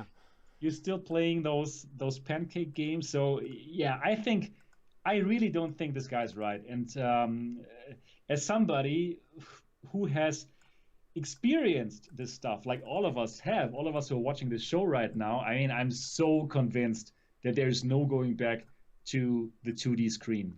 You're still playing those pancake games? So yeah, I really don't think this guy's right. And as somebody who has experienced this stuff, like all of us have, all of us who are watching this show right now, I mean, I'm so convinced that there's no going back to the 2D screen.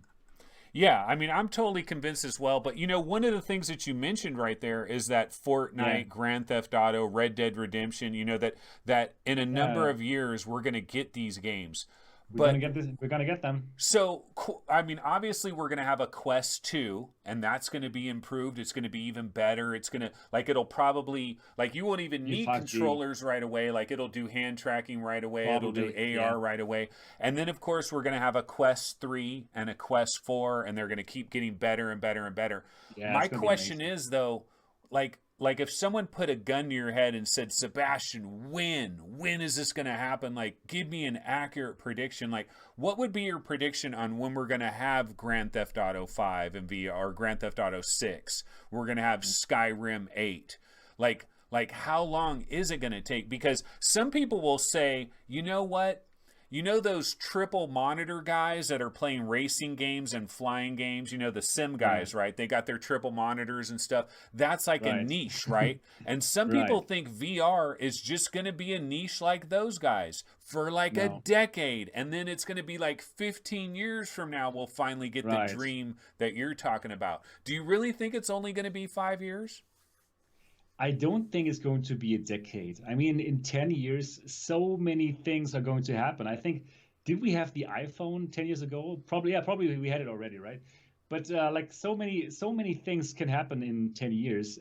Yeah, I mean, I'm totally convinced as well. But you know, one of the things that you mentioned right there is that Yeah, Fortnite, Grand Theft Auto, Red Dead Redemption. You know that in a number yeah, of years we're going to get these games. we're gonna But get this. We're gonna get them. so, I mean, obviously, we're going to have a Quest 2, and that's going to be improved. It's going to be even better. It's going to, like, it'll probably, like, you won't even Be need 5G, controllers right away. Like, it'll do hand tracking right away. It'll do probably. Yeah, AR right away. And then, of course, we're going to have a Quest 3 and a Quest 4, and they're going to keep getting better and better and better. yeah, My it's gonna be question amazing. is, though, like if someone put a gun to your head and said, Sebastian, when is this going to happen? Like, give me an accurate prediction. Like, what would be your prediction on when we're going to have Grand Theft Auto 5 and VR, or Grand Theft Auto 6? We're going to have Skyrim 8. Like how long is it going to take? Because some people will say, you know what? You know those triple monitor guys that are playing racing games and flying games? You know, the sim Yeah, guys, right? They got their triple monitors and stuff. That's like a right, niche, right? And some people right. think VR is just going to be a niche like those guys for like a No, decade. And then it's going to be like 15 years from now, we'll finally get the right. dream that you're talking about. Do you really think it's only going to be 5 years? I don't think it's going to be a decade. I mean, in 10 years, so many things are going to happen. I think did we have the iPhone 10 years ago? Probably, yeah, probably we had it already, right? But like so many things can happen in 10 years.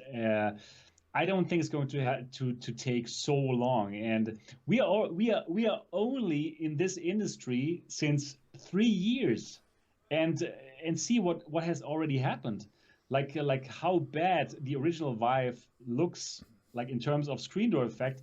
I don't think it's going to take so long. And we are only in this industry since 3 years, and see what has already happened. Like how bad the original Vive looks, like in terms of screen door effect,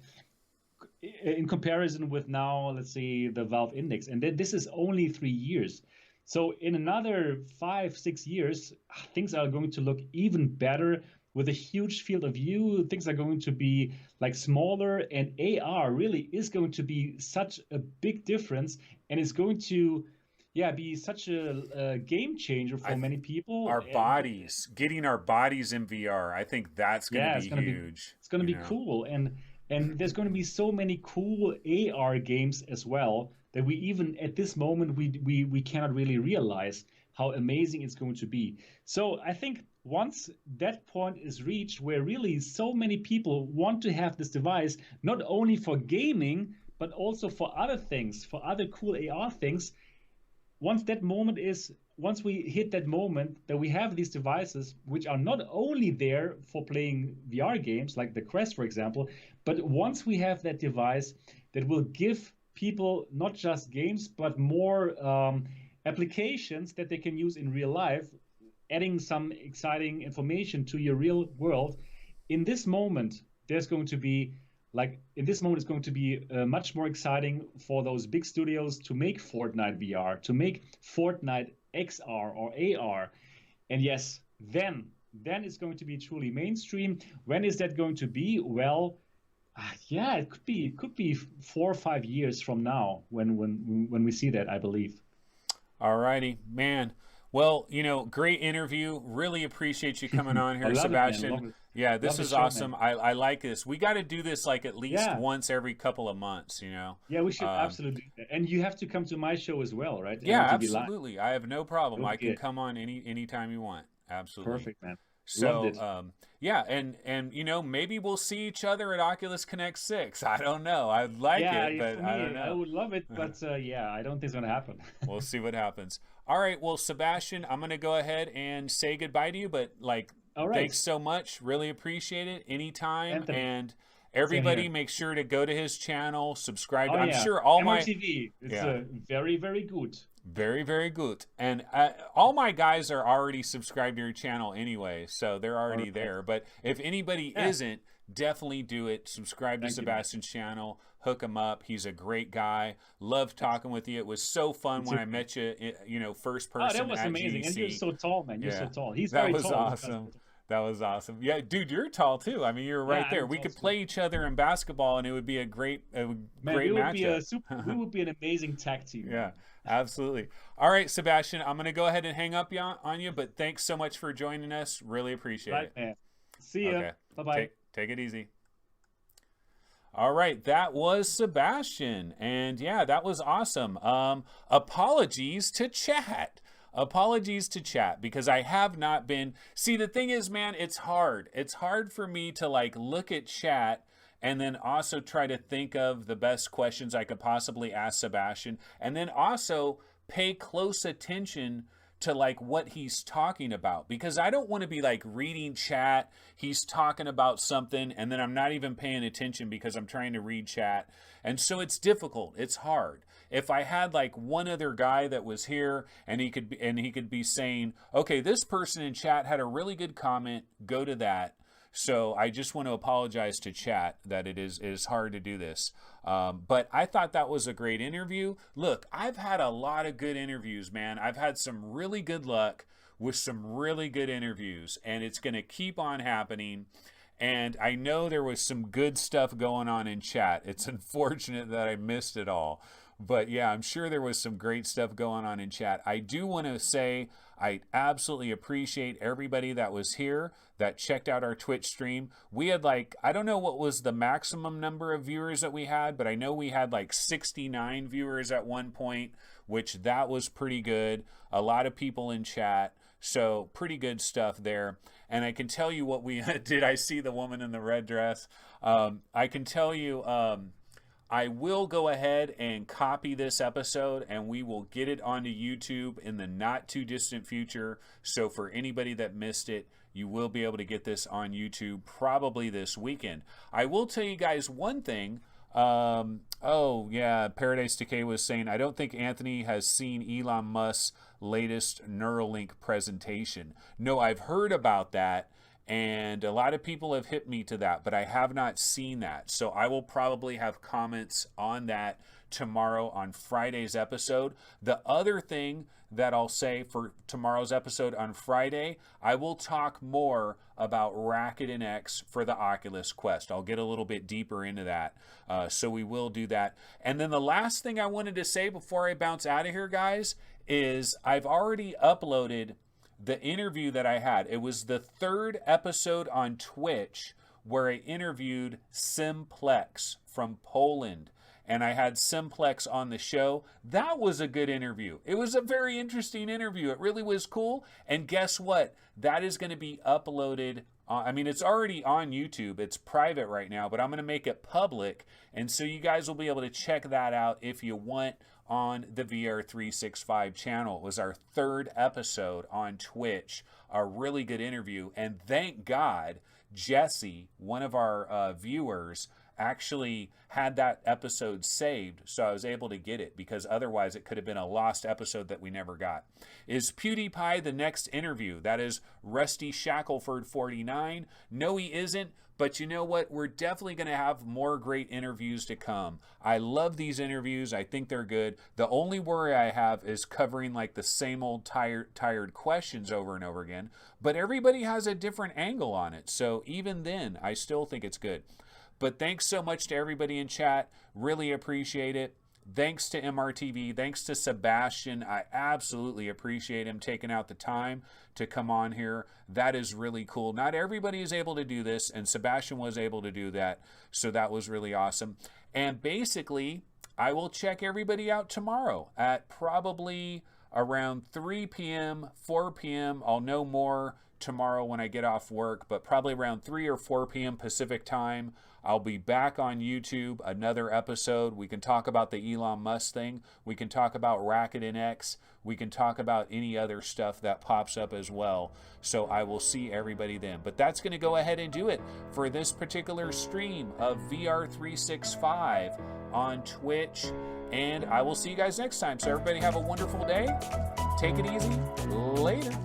in comparison with now, let's say the Valve Index, and this is only 3 years. So in another 5 6 years, things are going to look even better with a huge field of view. Things are going to be like smaller, and AR really is going to be such a big difference, and it's going to, yeah, be such a game changer for many people. Our bodies, getting our bodies in VR, I think that's going to Yeah, be huge. it's going to be cool, and there's going to be so many cool AR games as well that we even at this moment we cannot really realize how amazing it's going to be. So I think once that point is reached where really so many people want to have this device, not only for gaming but also for other things, for other cool AR things, once we hit that moment that we have these devices which are not only there for playing VR games like the Quest, for example, but once we have that device that will give people not just games but more applications that they can use in real life, adding some exciting information to your real world, in this moment there's going to be it's going to be much more exciting for those big studios to make Fortnite VR, to make Fortnite XR or AR. And yes, then it's going to be truly mainstream. When is that going to be? Well, yeah, it could be 4 or 5 years from now when we see that, I believe. All righty, man. Well, great interview. Really appreciate you coming on here, Sebastian. Yeah, this is awesome. I like this. We got to do this like at least once every couple of months, Yeah, we should absolutely do that. And you have to come to my show as well, right? Yeah, absolutely. I have no problem. I can come on anytime you want. Absolutely. Perfect, man. So, yeah, and maybe we'll see each other at Oculus Connect 6. I don't know. I'd like it, but I don't know. I would love it, but yeah, I don't think it's going to happen. We'll see what happens. All right, well, Sebastian, I'm going to go ahead and say goodbye to you, but thanks so much. Really appreciate it. Anytime. Anthony. And everybody make sure to go to his channel, subscribe. I'm sure all MRTV. It's very, very good. Very, very good. And all my guys are already subscribed to your channel anyway, so they're already there. But if anybody isn't, definitely do it. Subscribe to Sebastian's channel. Hook him up. He's a great guy. Love talking with you. It was so fun when I met you, first person. Oh, that was amazing. GC. And you're so tall, man. You're so tall. He's very tall. That was awesome. That was awesome. Yeah, dude, you're tall too. I mean, you're right there. We could play each other in basketball, and it would be a great matchup. We would be an amazing tag team. Yeah, absolutely. All right, Sebastian, I'm going to go ahead and hang up on you, but thanks so much for joining us. Really appreciate it. Man. See ya. Okay. Bye-bye. Take it easy. All right, that was Sebastian, and yeah, that was awesome. Apologies to chat. Apologies to chat because I have not been. See, the thing is, man, it's hard. It's hard for me to look at chat and then also try to think of the best questions I could possibly ask Sebastian, and then also pay close attention to what he's talking about, because I don't want to be reading chat. He's talking about something and then I'm not even paying attention because I'm trying to read chat. And so it's difficult. It's hard. If I had one other guy that was here and he could be saying, okay, this person in chat had a really good comment, go to that. So I just want to apologize to chat that it is hard to do this. But I thought that was a great interview. Look, I've had a lot of good interviews, man. I've had some really good luck with some really good interviews, and it's going to keep on happening. And I know there was some good stuff going on in chat. It's unfortunate that I missed it all. But yeah, I'm sure there was some great stuff going on in chat. I do want to say I absolutely appreciate everybody that was here, that checked out our Twitch stream. We had I don't know what was the maximum number of viewers that we had, but I know we had 69 viewers at one point, which that was pretty good. A lot of people in chat. So pretty good stuff there. And I can tell you what we did. I see the woman in the red dress. I can tell you... I will go ahead and copy this episode, and we will get it onto YouTube in the not too distant future. So for anybody that missed it, you will be able to get this on YouTube probably this weekend. I will tell you guys one thing. Oh yeah, Paradise Decay was saying, I don't think Anthony has seen Elon Musk's latest Neuralink presentation. No, I've heard about that, and a lot of people have hit me to that, but I have not seen that. So I will probably have comments on that tomorrow on Friday's episode. The other thing that I'll say for tomorrow's episode on Friday, I will talk more about Racket Nx for the Oculus Quest. I'll get a little bit deeper into that. So we will do that. And then the last thing I wanted to say before I bounce out of here, guys, is I've already uploaded the interview that I had. It was the 3rd episode on Twitch where I interviewed Simplex from Poland. And I had Simplex on the show. That was a good interview. It was a very interesting interview. It really was cool. And guess what? That is going to be uploaded. I mean, it's already on YouTube. It's private right now, but I'm going to make it public. And so you guys will be able to check that out if you want on the VR365 channel. It was our 3rd episode on Twitch. A really good interview. And thank God, Jesse, one of our viewers, actually had that episode saved, so I was able to get it, because otherwise it could have been a lost episode that we never got. Is PewDiePie the next interview? That is Rusty Shackelford 49. No, he isn't, but you know what? We're definitely going to have more great interviews to come. I love these interviews. I think they're good. The only worry I have is covering like the same old tired questions over and over again, but everybody has a different angle on it, so even then, I still think it's good. But thanks so much to everybody in chat. Really appreciate it. Thanks to MRTV. Thanks to Sebastian. I absolutely appreciate him taking out the time to come on here. That is really cool. Not everybody is able to do this, and Sebastian was able to do that. So that was really awesome. And basically, I will check everybody out tomorrow at probably around 3 p.m., 4 p.m. I'll know more tomorrow when I get off work, but probably around 3 or 4 p.m. Pacific time. I'll be back on YouTube, another episode. We can talk about the Elon Musk thing. We can talk about Racket Nx. We can talk about any other stuff that pops up as well. So I will see everybody then. But that's going to go ahead and do it for this particular stream of VR365 on Twitch. And I will see you guys next time. So everybody have a wonderful day. Take it easy. Later.